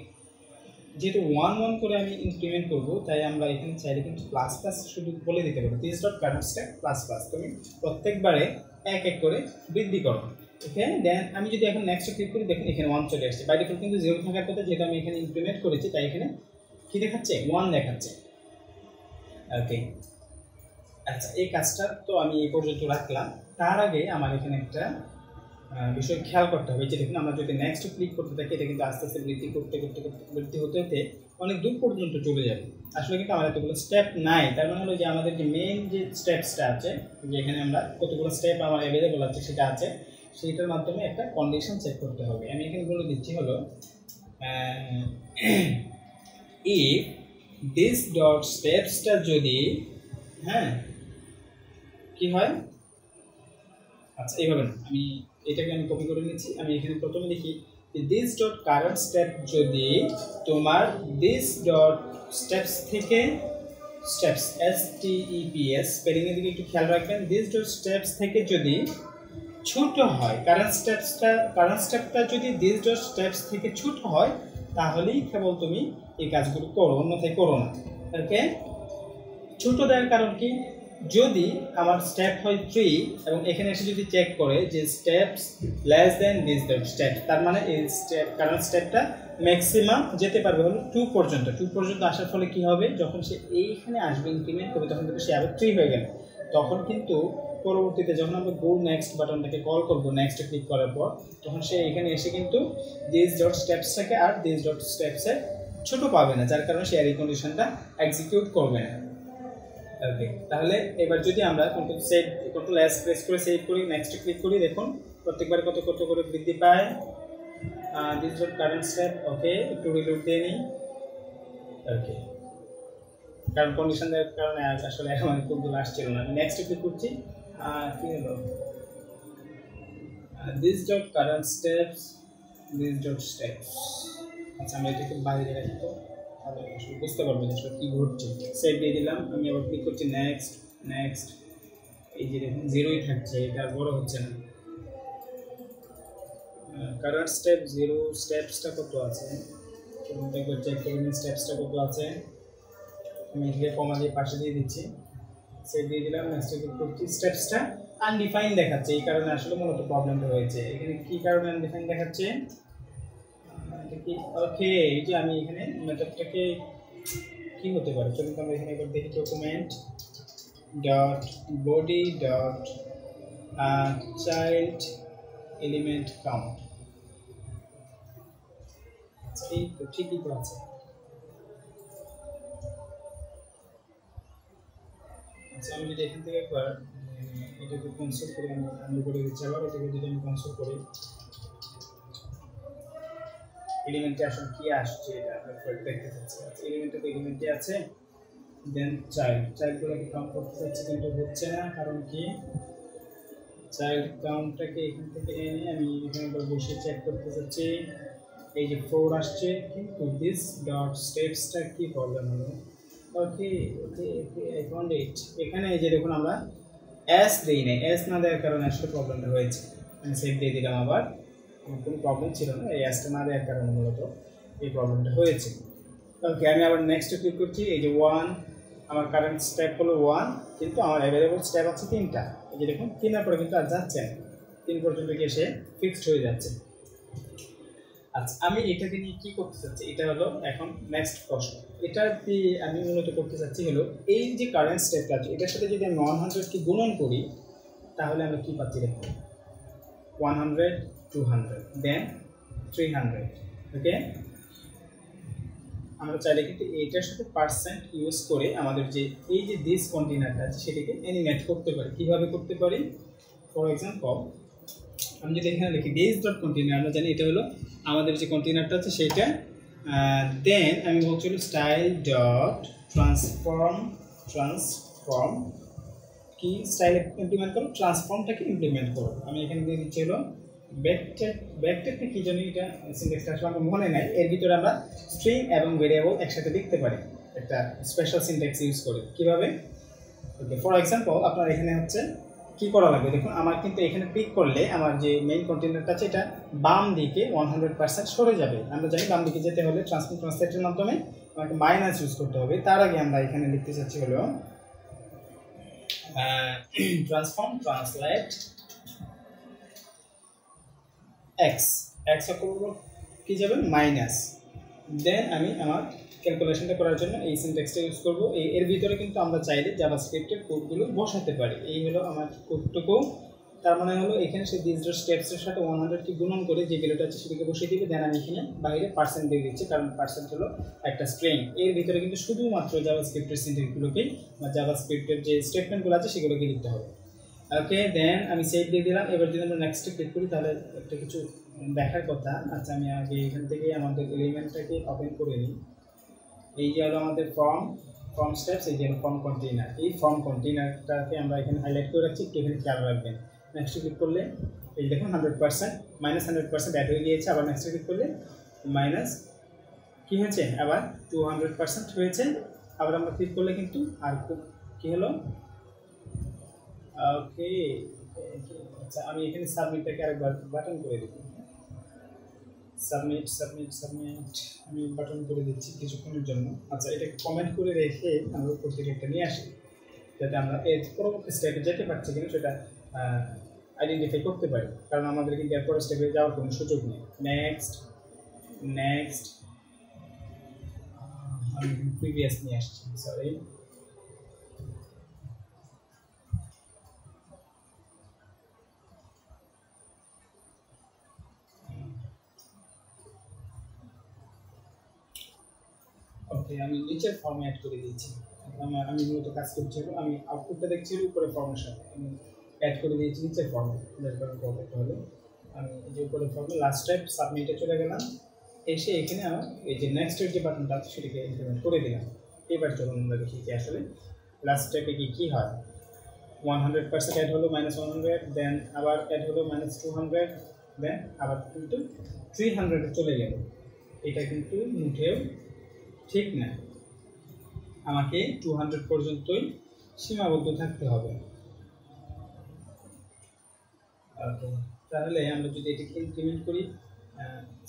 যেহেতু 1 করে আমি ইনক্রিমেন্ট করবো তাই আমরা এখানে চাইলে কিন্তু প্লাস প্লাস শুধু বলে দিতে পারবো, this dot current step plus plus. তুমি প্রত্যেকবারে এক এক করে বৃদ্ধি করো। ওকে, দেন আমি যদি এখন নেক্সট ক্লিক করি দেখুন এখানে 1 চলে আসছে। বাই ডিফল্ট কিন্তু 0 থাকার কথা, যেহেতু আমি এখানে ইনক্রিমেন্ট করেছি তাই এখানে কি দেখাচ্ছে? 1 দেখাচ্ছে। ওকে, আচ্ছা, এই কাজটা তো আমি এই পর্যন্ত রাখলাম। তার আগে আমার এখানে একটা বিষয় খেয়াল করতে হবে, যে দেখুন আমরা যদি নেক্সট ক্লিক করতে থাকি এটা কিন্তু আস্তে আস্তে বৃদ্ধি করতে করতে বৃদ্ধি হতে হতে অনেক দূর পর্যন্ত চলে যাবে। আসলে কিন্তু আমার এতগুলো স্টেপ নাই, তার মানে হলো যে আমাদের যে মেইন যে স্টেপসটা আছে, যেখানে আমরা কতগুলো স্টেপ আমার অ্যাভেলেবল আছে সেটা আছে, সেইটার মাধ্যমে একটা কন্ডিশন চেক করতে হবে। আমি এখানে বলে দিচ্ছি হলো if this dot স্টেপসটা যদি কি হয়, আচ্ছা এইভাবে না, আমি এটাকে আমি কপি করে নিচ্ছি। আমি এখানে প্রথমে লিখি দিস ডট কারেন্ট স্টেপ যদি তোমার দিস ডট স্টেপস থেকে স্টেপস STEPS স্পেলিংয়ের দিকে একটু খেয়াল রাখবেন, দিস ডট স্টেপস থেকে যদি ছোট হয়, কারেন্ট স্টেপটা যদি দিস ডট স্টেপস থেকে ছোট হয় তাহলেই কেবল তুমি এই কাজগুলো করো, অন্যথায় করো না। ওকে, ছোট দেওয়ার কারণ কি? যদি আমার স্টেপ হয় 3 এবং এখানে এসে যদি চেক করে যে steps less than this dot steps, তার মানে এই কারেন্ট স্টেপটা ম্যাক্সিমাম যেতে পারবে হলো 2 পর্যন্ত। 2 পর্যন্ত আসার ফলে কি হবে, যখন সে এইখানে আসবে ইনক্রিমেন্ট করবে তখন কিন্তু সে আবার 3 হয়ে গেল। তখন কিন্তু পরবর্তীতে যখন আমরা গো নেক্সট বাটনটাকে কল করবো নেক্সট ক্লিক করার পর, তখন সে এখানে এসে কিন্তু দিস ডট স্টেপসটাকে আর দিস ডট স্টেপসে ছোট পাবে না, যার কারণে সে আর এই কন্ডিশনটা এক্সিকিউট করবে না। ওকে, তাহলে এবার যদি আমরা কন্ট্রোল এস প্রেস করে সেভ করি, নেক্সট ক্লিক করি, দেখুন প্রত্যেকবার কত কত করে বৃদ্ধি পায়। This dot current step. Okay, একটু রিলোড দিয়ে নিই। ওকে, কারণ কন্ডিশন দেওয়ার কারণে আসলে আমার কোনগুলো আসছিল না। নেক্সট ক্লিক করছি, কি হলো, this dot current steps, this dot steps. আচ্ছা, আমি এটাকে বাইরে রাখি তো তাহলে আসলে বুঝতে পারবো যে আসলে কী ঘটছে। সেভ দিয়ে দিলাম, আমি আবার ক্লিক করছি নেক্সট নেক্সট। এই যে দেখুন 0ই থাকছে, এটা বড় হচ্ছে না। কারেন্ট স্টেপ 0, স্টেপসটা কত আছে একবার চেক করে নিন, স্টেপসটা কত আছে। আমি এখানে কমা দিয়ে পাশে দিয়ে দিচ্ছি, সেভ দিয়ে দিলাম, নেক্সট ক্লিক করছি। স্টেপসটা আনডিফাইন দেখাচ্ছে, এই কারণে আসলে মূলত প্রবলেমটা হয়েছে। এখানে কী কারণে আনডিফাইন দেখাচ্ছে? ওকে, এই যে আমি এখানে মেথডটাকে কি হতে পারে চলুন আমরা এখানে একবার দেখি। Document dot body dot child element count. এই তো ঠিকই তো আছে। আচ্ছা, আমি যদি এখান থেকে একবার এটাকে কনসোল করি, আমি আনডু করে দিচ্ছি আবার। এটাকে যদি আমি কনসোল করি, এলিমেন্টে আসলে কি আসছে এটা আমরা দেখতে চাচ্ছি। আচ্ছা, এলিমেন্টে তো এলিমেন্টে আছে, দেন চাইল্ডগুলোকে কাউন্ট করতে চাচ্ছি কিন্তু হচ্ছে না। কারণ কি, চাইল্ড কাউন্টটাকে এখান থেকে এনে আমি এখানে বসে চেক করতে চাচ্ছি। এই যে 4 আসছে, কিন্তু দিস ডট স্টেপসটা কি প্রবলেম হলো? ওকে ওকে ওকে, আই ফাউন্ড ইট। এখানে এই যে দেখুন আমরা এস দেই নাই, এস না দেওয়ার কারণে আসলে প্রবলেমটা হয়েছে। আমি সেভ দিয়ে দিলাম আবার, কোনো প্রবলেম ছিল না, এই এসটা না দেওয়ার কারণে মূলত এই প্রবলেমটা হয়েছে। ওকে, আমি আবার নেক্সটে ক্লিক করছি। এই যে 1, আমার কারেন্ট স্টেপ হলো 1, কিন্তু আমার অ্যাভেলেবল স্টেপ আছে 3টা। এই যে দেখুন 3-এর পরে কিন্তু আর যাচ্ছে না, 3 পর্যন্ত গিয়ে সে ফিক্সড হয়ে যাচ্ছে। আচ্ছা, আমি এটাকে নিয়ে কী করতে চাচ্ছি, এটা হলো এখন নেক্সট প্রশ্ন। এটা দিয়ে আমি মূলত করতে চাচ্ছি হলো এই যে কারেন্ট স্টেপটা আছে এটার সাথে যদি আমি 100কে গুণন করি তাহলে আমরা কী পাচ্ছি দেখুন, 100 200, দেন 300 ওকে আমরা চাইলে কিন্তু এইটার সাথে পার্সেন্ট ইউজ করে আমাদের যে এই যে দিস কন্টেইনারটা আছে সেটাকে অ্যানিমেট করতে পারি কিভাবে করতে পারি ফর एग्जांपल আমি যদি এখানে লিখি দিস ডট কন্টেইনার আমরা জানি এটা হলো আমাদের যে কন্টেইনারটা আছে সেটা দেন আমি বলছি স্টাইল ডট ট্রান্সফর্ম কি স্টাইল ইমপ্লিমেন্ট করো ট্রান্সফর্মটাকে ইমপ্লিমেন্ট করো আমি এখানে দিয়ে দিচ্ছি হলো ব্যাকটেকটা কি জানি এটা সিনট্যাক্সটা আসলে আমার মনে নাই এর ভিতরে আমরা স্ট্রিং এবং ভেরিয়েবল একসাথে লিখতে পারি একটা স্পেশাল সিনট্যাক্স ইউজ করে কিভাবে ওকে ফর एग्जांपल আপনার এখানে হচ্ছে কি করা লাগবে দেখুন আমার কিন্তু এখানে ক্লিক করলে আমার যে মেইন কন্টেইনারটা আছে এটা বাম দিকে 100% সরে যাবে আমরা জানি বাম দিকে যেতে হলে ট্রান্সফর্ম ট্রান্সলেটের মাধ্যমে আমাকে মাইনাস ইউজ করতে হবে তার আগে আমরা এখানে লিখতে চাচ্ছি হলো ট্রান্সফর্ম ট্রান্সলেট x করব কি যাবে মাইনাস দেন আমি আমার ক্যালকুলেশনটা করার জন্য এই সিনট্যাক্সটা ইউজ করব এর ভিতরে কিন্তু আমরা চাইলে জাভাস্ক্রিপ্টের কোডগুলো বসাতে পারি এই হলো আমার কোডটুকু তার মানে হলো এখানে সেই দিস ডট স্টেপসের সাথে 100 কে গুণন করে যে ভ্যালুটা আছে সেটাকে বসিয়ে দিবে দেন আমি এখানে বাইরে পার্সেন্ট দিয়ে দিচ্ছি কারণ পার্সেন্ট হলো একটা স্ট্রিং এর ভিতরে কিন্তু শুধুমাত্র জাভাস্ক্রিপ্টের সিনট্যাক্সগুলোকে বা জাভাস্ক্রিপ্টের যে স্টেটমেন্টগুলো আছে সেগুলোকে লিখতে হবে ওকে দেন আমি সেভ দিয়ে দিলাম এবার যদি আমরা নেক্সটে ক্লিক করি তাহলে একটা কিছু দেখার কথা আচ্ছা আমি আগে এখান থেকে আমাদের এলিমেন্টটাকে ওপেন করে নিই এই যে হলো আমাদের ফর্ম স্টেপস এই যে ফর্ম কন্টেইনার এই ফর্ম কন্টেইনারটাকে আমরা এখানে হাইলাইট করে রাখছি এখানে খেয়াল রাখবেন নেক্সটে ক্লিক করলে এই দেখুন 100% মাইনাস 100% অ্যাড হয়ে গিয়েছে আবার নেক্সটে ক্লিক করলে মাইনাস কি হয়েছে আবার 200% হয়েছে আবার আমরা ক্লিক করলে কিন্তু আর কি হলো ওকে আচ্ছা আমি এখানে সাবমিটটাকে আরেকবার বাটন করে দিই সাবমিট আমি বাটন করে দিচ্ছি কিছুক্ষণের জন্য আচ্ছা এটাকে কমেন্ট করে রেখে আমরা উপর থেকে একটা নিয়ে আসি যাতে আমরা এর পরবর্তী স্টেপে যেতে পারছি কিনা সেটা আইডেন্টিফাই করতে পারি কারণ আমাদের কিন্তু এর পরের স্টেপে যাওয়ার কোনো সুযোগ নেই নেক্সট আমি প্রিভিয়াস নিয়ে আসছি সরি ওকে আমি নিচের ফর্মে অ্যাড করে দিয়েছি আমি মূলত কাজ করছি আমি আউটপুটটা দেখছি উপরে ফর্মের সাথে আমি অ্যাড করে দিয়েছি নিচের ফর্মে যার কারণে প্রবলেমটা হলো আমি এই যে উপরে ফর্মে লাস্ট স্টেপ সাবমিটে চলে গেলাম এসে এখানে আমার এই যে নেক্সটের যে বাটনটা আছে সেটাকে ইমপ্লিমেন্ট করে দিলাম এবার চলুন আমরা দেখি যে আসলে লাস্ট স্টেপে কি হয় 100% অ্যাড হলো -100 দেন আবার অ্যাড হলো -200 দেন আবার কিন্তু 300 চলে গেল এটা কিন্তু মুঠেও ঠিক না আমাকে 200 পর্যন্তই সীমাবদ্ধ থাকতে হবে ওকে তাহলে আমরা যদি এটাকে ইনক্রিমেন্ট করি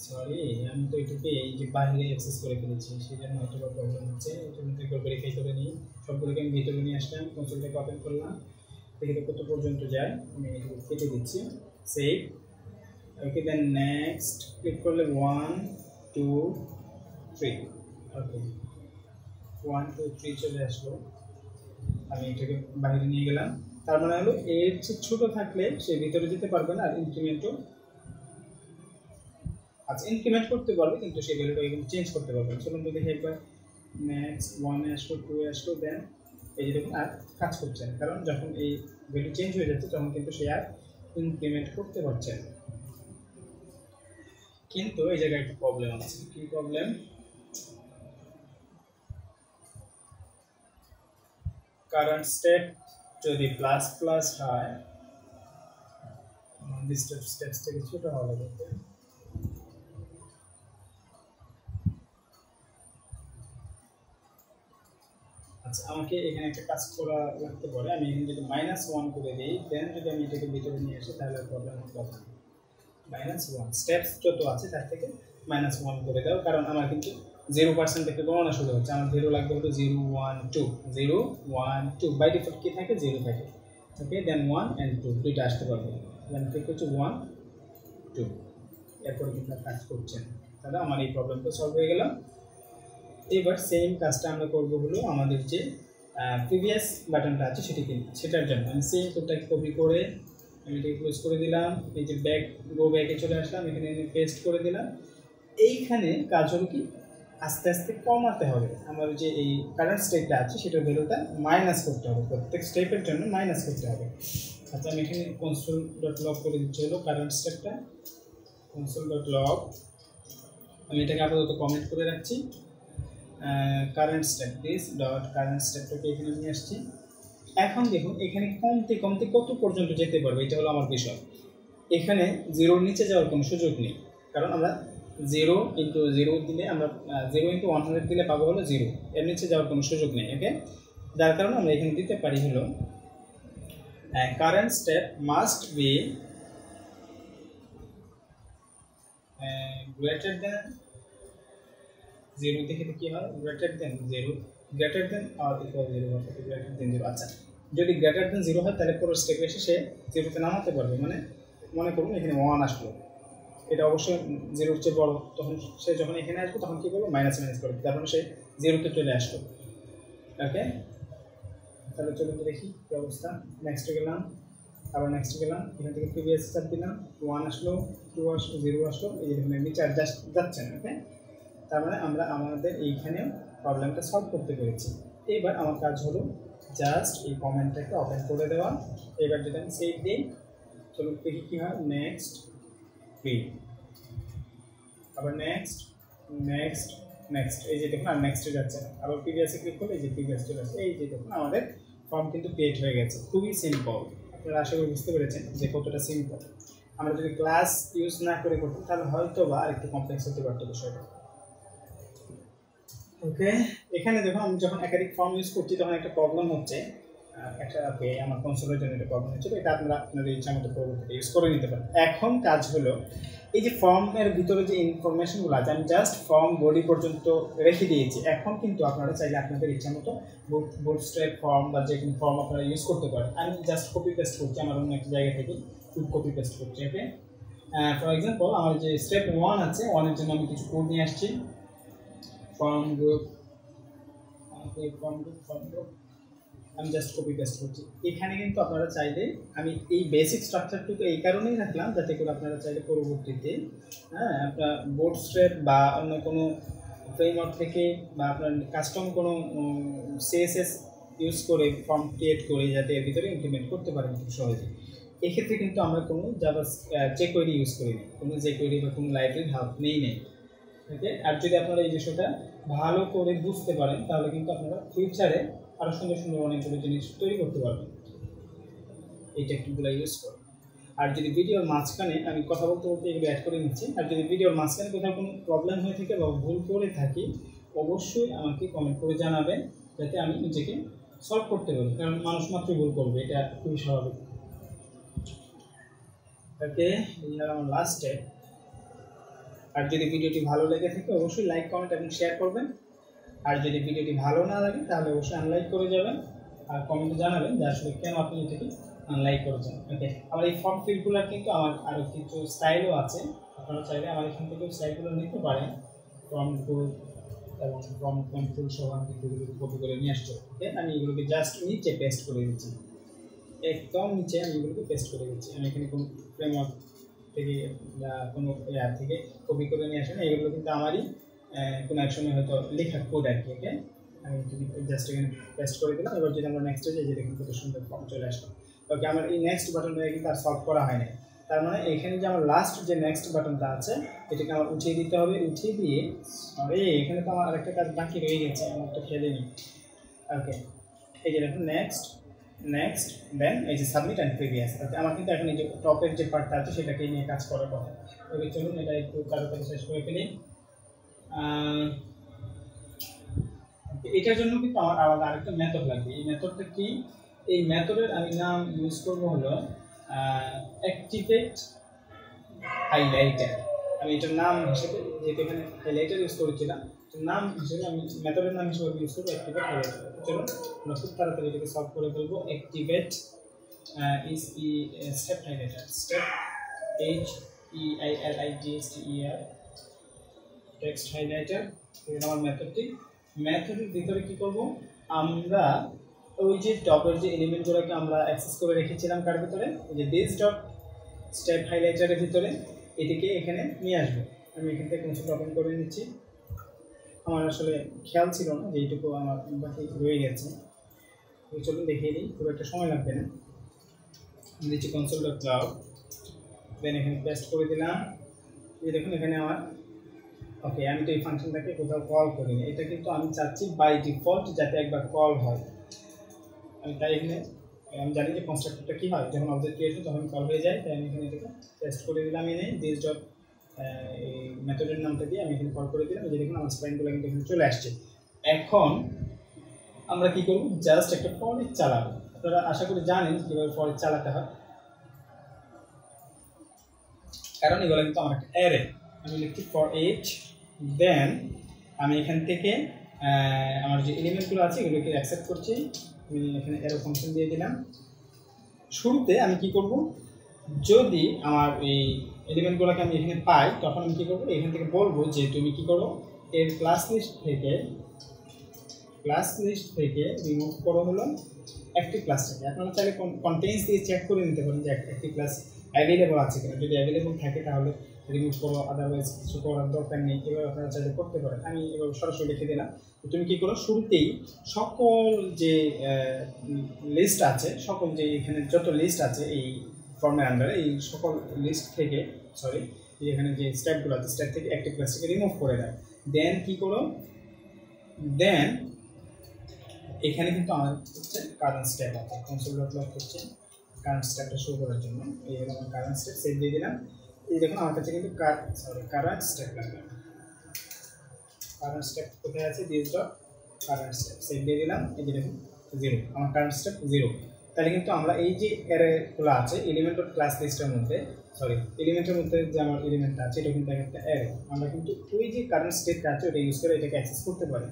সরি আমি তো এটাকে এই যে বাইরে অ্যাক্সেস করে ফেলেছি সেজন্য হয়তো প্রবলেম হচ্ছে এটা আমি একবার ভেরিফাই করে নিই সবগুলোকে আমি ভিতরে নিয়ে আসলাম কনসোলটাকে ওপেন করলাম দেখি কত পর্যন্ত যায় আমি এটাকে কেটে দিচ্ছি save okay then next click করলে 1 2 3 ওকে 1 2 3 চলে আসলো আমি এটাকে বাইরে নিয়ে গেলাম তার মানে হলো এর চেয়ে ছোট থাকলে সে ভিতরে যেতে পারবে না আর ইনক্রিমেন্টও আচ্ছা ইনক্রিমেন্ট করতে পারবে কিন্তু সেই ভ্যালুটা একদম চেঞ্জ করতে পারবে না চলুন তো দেখি একবার নেক্সট 1 এ আসলো 2 এ আসলো দেন এই যে দেখুন আর কাজ করছে না কারণ যখন এই ভ্যালু চেঞ্জ হয়ে যাচ্ছে তখন কিন্তু সে আর ইনক্রিমেন্ট করতে পারছে না কিন্তু এই জায়গায় একটা প্রবলেম আছে কি প্রবলেম কারেন্ট স্টেপ যদি প্লাস প্লাস হয় দিস স্টেপস থেকে ছোট হওয়া লাগবে আচ্ছা আমাকে এখানে একটা কাজ করা লাগতে পারে আমি এখানে যদি -1 করে দিই দেন যদি আমি এটাকে ভিতরে নিয়ে আসি তাহলে প্রবলেম হবে -1 স্টেপস যত আছে তার থেকে -1 করে দাও কারণ আমার কিন্তু 0% থেকে গণনা শুরু হচ্ছে আমার 0 লাগবে হলো 0 1 2 0 1 2 বাই ডিফল্ট কি থাকে 0 থাকে ওকে দেন 1 এন্ড 2 দুইটা আসতে পারবে দেন ঠিক হচ্ছে 1 2 এরপর কিন্তু কাজ করছে তাহলে আমার এই প্রবলেমটা সলভ হয়ে গেল এবার সেম কাজটা আমরা করব হলো আমাদের যে প্রিভিয়াস বাটনটা আছে সেটার জন্য আমি সেম কোডটাকে কপি করে আমি এটাকে ক্লোজ করে দিলাম, এই যে গো ব্যাকে চলে আসলাম, এখানে পেস্ট করে দিলাম। এইখানে কাজ হলো কি আস্তে আস্তে কমাতে হবে, আমার যে এই কারেন্ট স্টেটটা আছে সেটার ভ্যালুটা মাইনাস করতে হবে, প্রত্যেক স্টেপের জন্য মাইনাস করতে হবে। আচ্ছা আমি এখানে console.log করে দিচ্ছি হলো কারেন্ট স্টেপটা, console.log। আমি এটাকে আপাতত কমেন্ট করে রাখছি, current step this dot current স্টেপটাকে এখানে নিয়ে আসছি। এখন দেখুন এখানে কমতে কমতে কত পর্যন্ত যেতে পারবে, এটা হলো আমার বিষয়। এখানে জিরোর নিচে যাওয়ার কোনো সুযোগ নেই, কারণ আমরা 0 × 0 দিলে আমরা 0 × 100 দিলে পাবো হলো 0, এর নিচে যাওয়ার কোনো সুযোগ নেই। ওকে, যার কারণে আমরা এখানে দিতে পারি হলো current step must be greater than 0 দেখে কি হয়, গ্রেটার দেন 0, গ্রেটার দেন আর ইকুয়াল 0 অর্থাৎ গ্রেটার দেন 0। আচ্ছা যদি গ্রেটার দেন 0 হয় তাহলে পুরো স্টেপে এসে সে 0-তে নামাতে পারবে। মানে মনে করুন এখানে 1 আসলো, এটা অবশ্যই 0-এর চেয়ে বড়, তখন সে যখন এখানে আসবে তখন কী করবে, মাইনাস করবে, তারপরে সে 0-তে চলে আসলো। ওকে, তাহলে চলুন দেখি কী অবস্থা। নেক্সটে গেলাম, আবার নেক্সটে গেলাম, এখান থেকে প্রিভিয়াস চাপ দিলাম, 1 আসলো, 2 আসলো, 0 আসলো, এই এখানে নিচে আর যাচ্ছে না। ওকে, তার মানে আমরা আমাদের এইখানেও প্রবলেমটা সলভ করতে পেরেছি। এবার আমার কাজ হলো জাস্ট এই কমেন্টটাকে ওপেন করে দেওয়া। এবার যদি আমি সেভ দিই, চলুন দেখি কী হয়। নেক্সট আবার নেক্সট নেক্সট নেক্সট, এই যে দেখুন আর নেক্সটে যাচ্ছে না। আবার প্রিভিয়াসে ক্লিক করলে এই যে প্রিভিয়াস চলে আসছে। এই যে দেখুন আমাদের ফর্ম কিন্তু ক্রিয়েট হয়ে গেছে। খুবই সিম্পল, আপনারা আশা করি বুঝতে পেরেছেন যে কতটা সিম্পল। আমরা যদি ক্লাস ইউজ না করে করতাম তাহলে হয়তো বা আরেকটু কমপ্লেক্স হতে পারতো বিষয়টা। ওকে, এখানে দেখুন আমি যখন একাধিক ফর্ম ইউজ করছি তখন একটা প্রবলেম হচ্ছে, একটা আমার কনসোলের জন্য একটা প্রবলেম হচ্ছে, এটা আপনারা আপনাদের ইচ্ছা মতো পরবর্তীতে ইউজ করে নিতে পারেন। এখন কাজ হলো এই যে ফর্মের ভিতরে যে ইনফরমেশনগুলো আছে আমি জাস্ট ফর্ম বডি পর্যন্ত রেখে দিয়েছি। এখন কিন্তু আপনারা চাইলে আপনাদের ইচ্ছা মতো বুটস্ট্র্যাপ ফর্ম বা যে কোনো ফর্ম আপনারা ইউজ করতে পারেন। আমি জাস্ট কপি পেস্ট করছি আমার অন্য একটা জায়গা থেকে, কপি পেস্ট করছি। ওকে, ফর এক্সাম্পল আমার যে স্টেপ 1 আছে, 1-এর জন্য আমি কিছু কোড নিয়ে আসছি। ফর্ম গ্রুপ আমি জাস্ট কপি পেস্ট করছি। এখানে কিন্তু আপনারা চাইলে, আমি এই বেসিক স্ট্রাকচারটুকু এই কারণেই রাখলাম যাতে করে আপনারা চাইলে পরবর্তীতে আপনার বুটস্ট্র্যাপ বা অন্য কোনো ফ্রেমওয়ার্ক থেকে বা আপনার কাস্টম কোনো CSS ইউজ করে ফর্ম ক্রিয়েট করে যাতে এর ভিতরে ইমপ্লিমেন্ট করতে পারেন খুব সহজে। এক্ষেত্রে কিন্তু আমরা কোনো জাভা jQuery ইউজ করি না, কোনো jQuery বা কোনো লাইব্রেরির হেল্প নেই। ওকে, আর যদি আপনারা এই বিষয়টা ভালো করে বুঝতে পারেন তাহলে কিন্তু আপনারা ফিউচারে আরও সুন্দর সুন্দর অনেকগুলো জিনিস তৈরি করতে পারবেন এই টেকনিকগুলো ইউজ করে। আর যদি ভিডিওর মাঝখানে আমি কথা বলতে বলতে এগুলো অ্যাড করে নিচ্ছি, আর যদি ভিডিওর মাঝখানে কোথাও কোনো প্রবলেম হয়ে থাকে বা ভুল করে থাকি অবশ্যই আমাকে কমেন্ট করে জানাবেন যাতে আমি নিজেকে সলভ করতে পারি, কারণ মানুষ মাত্রই ভুল করবে, এটা খুবই স্বাভাবিক। ওকে, আমার লাস্ট স্টেপ। আর যদি ভিডিওটি ভালো লেগে থাকে অবশ্যই লাইক, কমেন্ট এবং শেয়ার করবেন। আর যদি ভিডিওটি ভালো না লাগে তাহলে অবশ্যই আনলাইক করে যাবেন আর কমেন্টে জানাবেন যে আসলে কেন আপনি এটাকে আনলাইক করেছেন। ওকে, আমার এই ফর্ম ফিলগুলোর কিন্তু আমার আরও কিছু স্টাইলও আছে, আপনারা চাইলে আমার এখান থেকে স্টাইলগুলো নিতে পারেন। ফর্ম গ্রুপ এবং ফর্ম কন্ট্রোল সহ আমি কিন্তু কপি করে নিয়ে আসছি। ওকে, আমি এগুলোকে জাস্ট নিচে পেস্ট করে দিচ্ছি, একদম নিচে আমি এগুলোকে পেস্ট করে দিচ্ছি। আমি এখানে কোনো ফ্রেমওয়ার্ক থেকে বা কোনো ইয়ার থেকে কপি করে নিয়ে আসেন, এগুলো কিন্তু আমারই কোনো এক সময় হয়তো লেখা কোড আর কি। ওকে, আমি জাস্ট এখানে পেস্ট করে দিলাম। এবার যদি আমরা নেক্সটে যাই, যে দেখুন কত সুন্দর ফর্ম চলে আসলো। ওকে, আমার এই নেক্সট বাটনটা কিন্তু আর সলভ করা হয় না, তার মানে এখানে যে আমার লাস্ট যে নেক্সট বাটনটা আছে এটাকে আমার উঠিয়ে দিতে হবে। উঠিয়ে দিয়ে সরি, এখানে তো আমার আরেকটা কাজ বাকি রয়ে গেছে, আমার তো খেলে নিই। ওকে, এই যে দেখুন নেক্সট দেন এই যে সাবমিট অ্যান্ড প্রিভিয়াস। আমার কিন্তু এখন এই যে টপের যে পার্টটা আছে সেটাকে নিয়ে কাজ করার কথা। ওকে, চলুন এটা একটু তাড়াতাড়ি শেষ করে ফেলি। এটার জন্য কিন্তু আমার আলাদা আরেকটা মেথড লাগবে। এই মেথডটা কি? এই মেথডের আমি নাম ইউজ করবো হলো অ্যাক্টিভেট হাইলাইটার। আমি এটার নাম হিসেবে, যেহেতু এখানে হাইলাইটার ইউজ করেছিলাম, নাম হিসেবে আমি মেথডের নাম হিসেবে ইউজ করবো অ্যাক্টিভেট হাইলাইটার। চলো আমরা খুব তাড়াতাড়ি এটাকে সলভ করে ফেলবো। Activate step highlighter, step HEILIGHTER text highlighter. এটা আমার মেথডটি। মেথডের ভিতরে কি করব, আমরা ওই যে টপের যে এলিমেন্টগুলোকে আমরা অ্যাক্সেস করে রেখেছিলাম কার ভিতরে, এই যে দিস ডট স্টেপ হাইলাইটারের ভিতরে, এটিকে এখানে নিয়ে আসবে। আমি এখান থেকে কনসোল ওপেন করে নিচ্ছি। আমার আসলে খেয়াল ছিল না যে এইটুকু আমার বাকি রয়ে গেছে। চলুন দেখিয়ে দিই, খুব একটা সময় লাগবে না। আমি দিচ্ছি কনসোল ডট ক্লাউড, দেন এখানে পেস্ট করে দিলাম। এই দেখুন এখানে আমার ওকে, আমি তো এই ফাংশনটাকে কোথাও কল করিনি, এটা কিন্তু আমি চাচ্ছি বাই ডিফল্ট যাতে একবার কল হয়। আমি তাই এখানে আমি জানি যে কনস্ট্রাক্টরটা কী হয়, যখন অবজেক্ট ক্রিয়েট হয় তখন কল হয়ে যায়, তাই আমি এখানে এটাকে পেস্ট করে দিলাম। এনে দিস ডট এই মেথডের নামটা দিয়ে আমি এখানে কল করে দিলাম। এই যে দেখুন আমার স্প্রাইনগুলো কিন্তু এখানে চলে আসছে। এখন আমরা কী করব, জাস্ট একটা ফর ইচ চালাবো। আপনারা আশা করি জানেন কীভাবে ফর ইচ চালাতে হয়, কারণ এগুলো কিন্তু আমার একটা অ্যারে। আমি লিখছি ফর ইচ, দেন আমি এখান থেকে আমার যে এলিমেন্টগুলো আছে এগুলোকে অ্যাকসেপ্ট করছি। আমি এখানে অ্যারো ফাংশন দিয়ে দিলাম। শুরুতে আমি কি করব, যদি আমার এই এলিমেন্টগুলোকে আমি এখানে পাই তখন আমি কী করবো, এখান থেকে বলবো যে তুমি কি করো, এর ক্লাস লিস্ট থেকে রিমুভ করো হলো অ্যাক্টিভ ক্লাসটাকে। আপনারা চাইলে কন্টেন্টস দিয়ে চেক করে নিতে পারেন যে অ্যাক্টিভ ক্লাস অ্যাভেলেবল আছে কিনা। যদি অ্যাভেলেবল থাকে তাহলে রিমুভ করো, আদারওয়াইজ কিছু করার দরকার নেই। এভাবে আপনারা চাইলে করতে পারেন। আমি এভাবে সরাসরি লিখে দিলাম। তুমি কী করো, শুরুতেই সকল যে লিস্ট আছে, সকল যে এখানে যত লিস্ট আছে এই ফর্মের আন্ডারে, এই সকল লিস্ট থেকে এখানে যে স্টেপগুলো আছে স্টেপ থেকে অ্যাক্টিভ ক্লাসটাকে রিমুভ করে দেয়। দেন কী করো, দেন এখানে কিন্তু আমার হচ্ছে কারেন্ট স্টেপ আছে, কনসোল ডট লগ হচ্ছে কারেন্ট স্টেপটা শো করার জন্য। এই হলো আমার কারেন্ট স্টেপ, সেভ দিয়ে দিলাম। এই দেখুন আমার কাছে কিন্তু কারেন্ট স্টেপ লাগবে। কারেন্ট স্টেপ কোথায় আছে, this dot current step, save দিয়ে দিলাম। এই যে দেখুন 0, আমার কারেন্ট স্টেপ 0। তাহলে কিন্তু আমরা এই যে অ্যারেগুলো আছে এলিমেন্ট ডট ক্লাস লিস্টের মধ্যে, এলিমেন্টের মধ্যে যে আমার এলিমেন্টটা আছে এটা কিন্তু একটা অ্যারে, আমরা কিন্তু ওই যে কারেন্ট স্টেটটা আছে ওটা ইউজ করে এটাকে অ্যাক্সেস করতে পারি।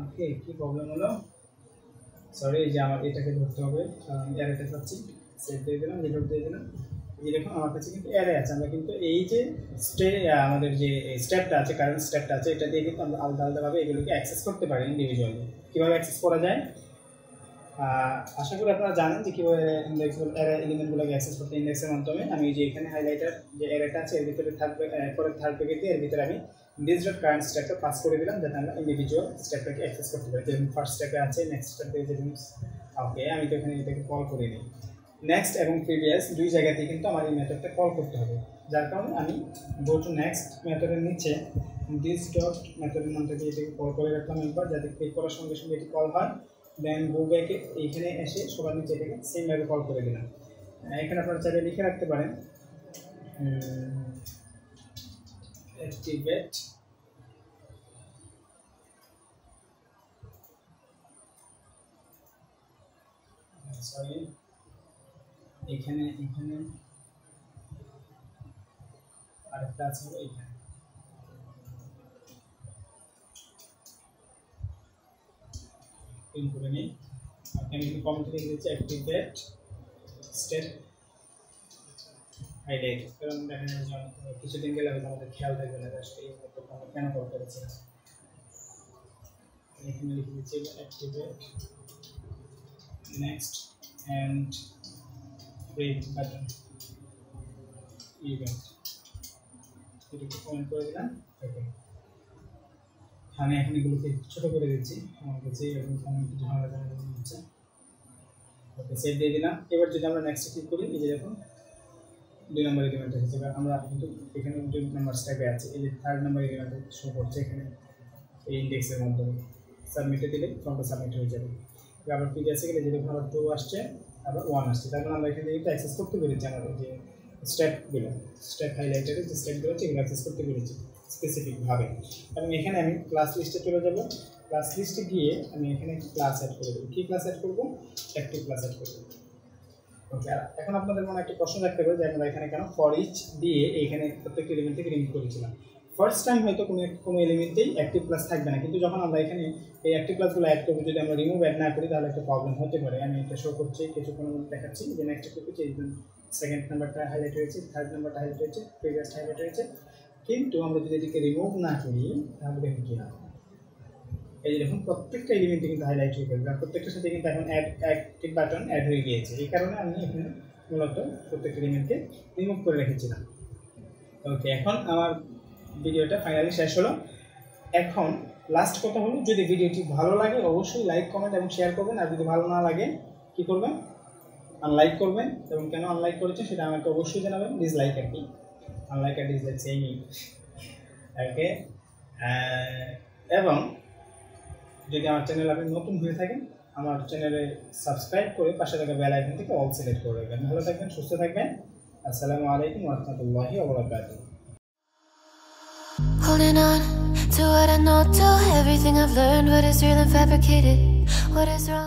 ওকে, কী প্রবলেম হলো, এই যে আমার এটাকে ধরতে হবে, অ্যারেটা পাচ্ছি, সেভ দিয়ে দিলাম, রিলোড দিয়ে দিলাম। এই দেখুন আমার কাছে কিন্তু অ্যারে আছে। আমরা কিন্তু এই যে আমাদের যে স্টেপটা আছে, কারেন্ট স্টেপটা আছে, এটা দিয়ে কিন্তু আমরা আলাদা আলাদাভাবে এগুলোকে অ্যাক্সেস করতে পারি ইন্ডিভিজুয়ালি। কীভাবে অ্যাক্সেস করা যায় আশা করি আপনারা জানেন যে কীভাবে অ্যারে এলিমেন্টগুলোকে অ্যাক্সেস করতে। ইন্ডেক্সের মাধ্যমে আমি যে এখানে হাইলাইটার যে অ্যারেটা আছে এর ভিতরে থার্ড প্যাকেট দিয়ে এর ভিতরে আমি দিস ডট কারেন্ট স্টেপটা পাস করে দিলাম, যাতে আমরা ইন্ডিভিজুয়াল স্টেপটাকে অ্যাক্সেস করতে পারি। যেমন ফার্স্ট স্টেপে আছে, নেক্সট স্টেপে যেমন ওকে, আমি তো এখানে এটাকে কল করে নিই। নেক্সট এবং প্রিভিয়াস দুই জায়গাতেই কিন্তু আমার এই মেথডটা কল করতে হবে, যার কারণে আমি গো টু নেক্সট মেথডের নিচে দিস ডট মেথডের নামটা দিয়ে এটাকে কল করে রাখলাম একবার, যাতে ক্লিক করার সঙ্গে সঙ্গে এটি কল হয়। দেন গো ব্যাকে এইখানে এসে সবার নিচে এটাকে সেমভাবে কল করে দিলাম। এখানে আপনারা চাইলে লিখে রাখতে পারেন অ্যাক্টিভেট এখানে আরেকটা আছে এইখানে করে নিই। আমি কিন্তু কমেন্ট লিখে দিচ্ছি অ্যাক্টিভেট স্টেপ হাইলাইট, কারণ দেখা যায় যে কিছুদিন গেলে হয়তো আমাদের খেয়াল থাকবে না আসলে এই মেথডটা আমরা কেন কল করেছিলাম। এখানে লিখে দিচ্ছি activate next and break button event, এটাকে কমেন্ট করে দিলাম। ওকে, আমি এখন এগুলোকে ছোটো করে দিচ্ছি, আমার কাছে এরকম একটু ঝামেলা হচ্ছে। ওকে, সেভ দিয়ে দিলাম। এবার যদি আমরা নেক্সট ক্লিক করি, এই যে দেখুন 2 নম্বর এলিমেন্ট এসেছে। আমরা কিন্তু এখানে 2 নম্বর স্টেপে আছে, এই যে 3rd নম্বর এলিমেন্ট শো করছে এখানে এই ইন্ডেক্সের মাধ্যমে। সাবমিটে দিলে ফর্মটা সাবমিট হয়ে যাবে। আবার প্রিভিয়াসে গেলে যে দেখুন আবার 2 আসছে, আবার 1 আসছে। তার মানে আমরা এখান থেকে অ্যাক্সেস করতে পেরেছি আমাদের যে স্টেপগুলো, স্টেপ হাইলাইটারের যে স্টেপগুলো আছে এগুলো অ্যাক্সেস করতে পেরেছি স্পেসিফিকভাবে। এবং এখানে আমি ক্লাস লিস্টে চলে যাব। ক্লাস লিস্টে গিয়ে আমি এখানে ক্লাস অ্যাড করে দেবো। কী ক্লাস অ্যাড করবো? অ্যাক্টিভ ক্লাস অ্যাড করবো। ওকে, এখন আপনাদের মনে একটা প্রশ্ন থাকতে পারে যে আমরা এখানে কেন ফর ইচ দিয়ে এইখানে প্রত্যেকটা এলিমেন্ট থেকে রিমুভ করেছিলাম। ফার্স্ট টাইম হয়তো কোনো এলিমেন্টেই অ্যাক্টিভ ক্লাস থাকবে না, কিন্তু যখন আমরা এখানে এই অ্যাক্টিভ ক্লাসগুলো অ্যাড করবো, যদি আমরা রিমুভ অ্যাড না করি তাহলে একটা প্রবলেম হতে পারে। আমি এটা শো করছি, কিছুক্ষণের মধ্যে দেখাচ্ছি যে নেক্সট করছি। এই 2nd নাম্বারটা হাইলাইট হয়েছে, 3rd নাম্বারটা হাইলাইট হয়েছে, প্রিভিয়াস হাইলাইট হয়েছে। কিন্তু আমরা যদি এটিকে রিমুভ না করি তাহলে দেখুন কী হয়। এই যে দেখুন প্রত্যেকটা এলিমেন্টে কিন্তু হাইলাইট হয়ে গেছে, প্রত্যেকটার সাথে কিন্তু এখন অ্যাক্টিভ বাটন অ্যাড হয়ে গিয়েছে। এই কারণে আমি এখানে মূলত প্রত্যেকটা এলিমেন্টকে রিমুভ করে রেখেছিলাম। ওকে, এখন আমার ভিডিওটা ফাইনালি শেষ হলো। এখন লাস্ট কথা হলো, যদি ভিডিওটি ভালো লাগে অবশ্যই লাইক, কমেন্ট এবং শেয়ার করবেন। আর যদি ভালো না লাগে কী করবেন? আনলাইক করবেন। এবং কেন আনলাইক করেছেন সেটা আমাকে অবশ্যই জানাবেন। ডিসলাইক আর কি, আনলাইক আর ডিসলাইক সেমই। ওকে, এবং যদি আমার চ্যানেল আপনি নতুন হয়ে থাকেন, আমার চ্যানেলে সাবস্ক্রাইব করে পাশে থাকা বেল আইকন থেকে অল সিলেক্ট করে রাখবেন। ভালো থাকবেন, সুস্থ থাকবেন। আসসালামু আলাইকুম ওয়া রাহমাতুল্লাহি ওয়া বারাকাতুহু। Holding on to what I know, to everything I've learned. What is real and fabricated? What is wrong?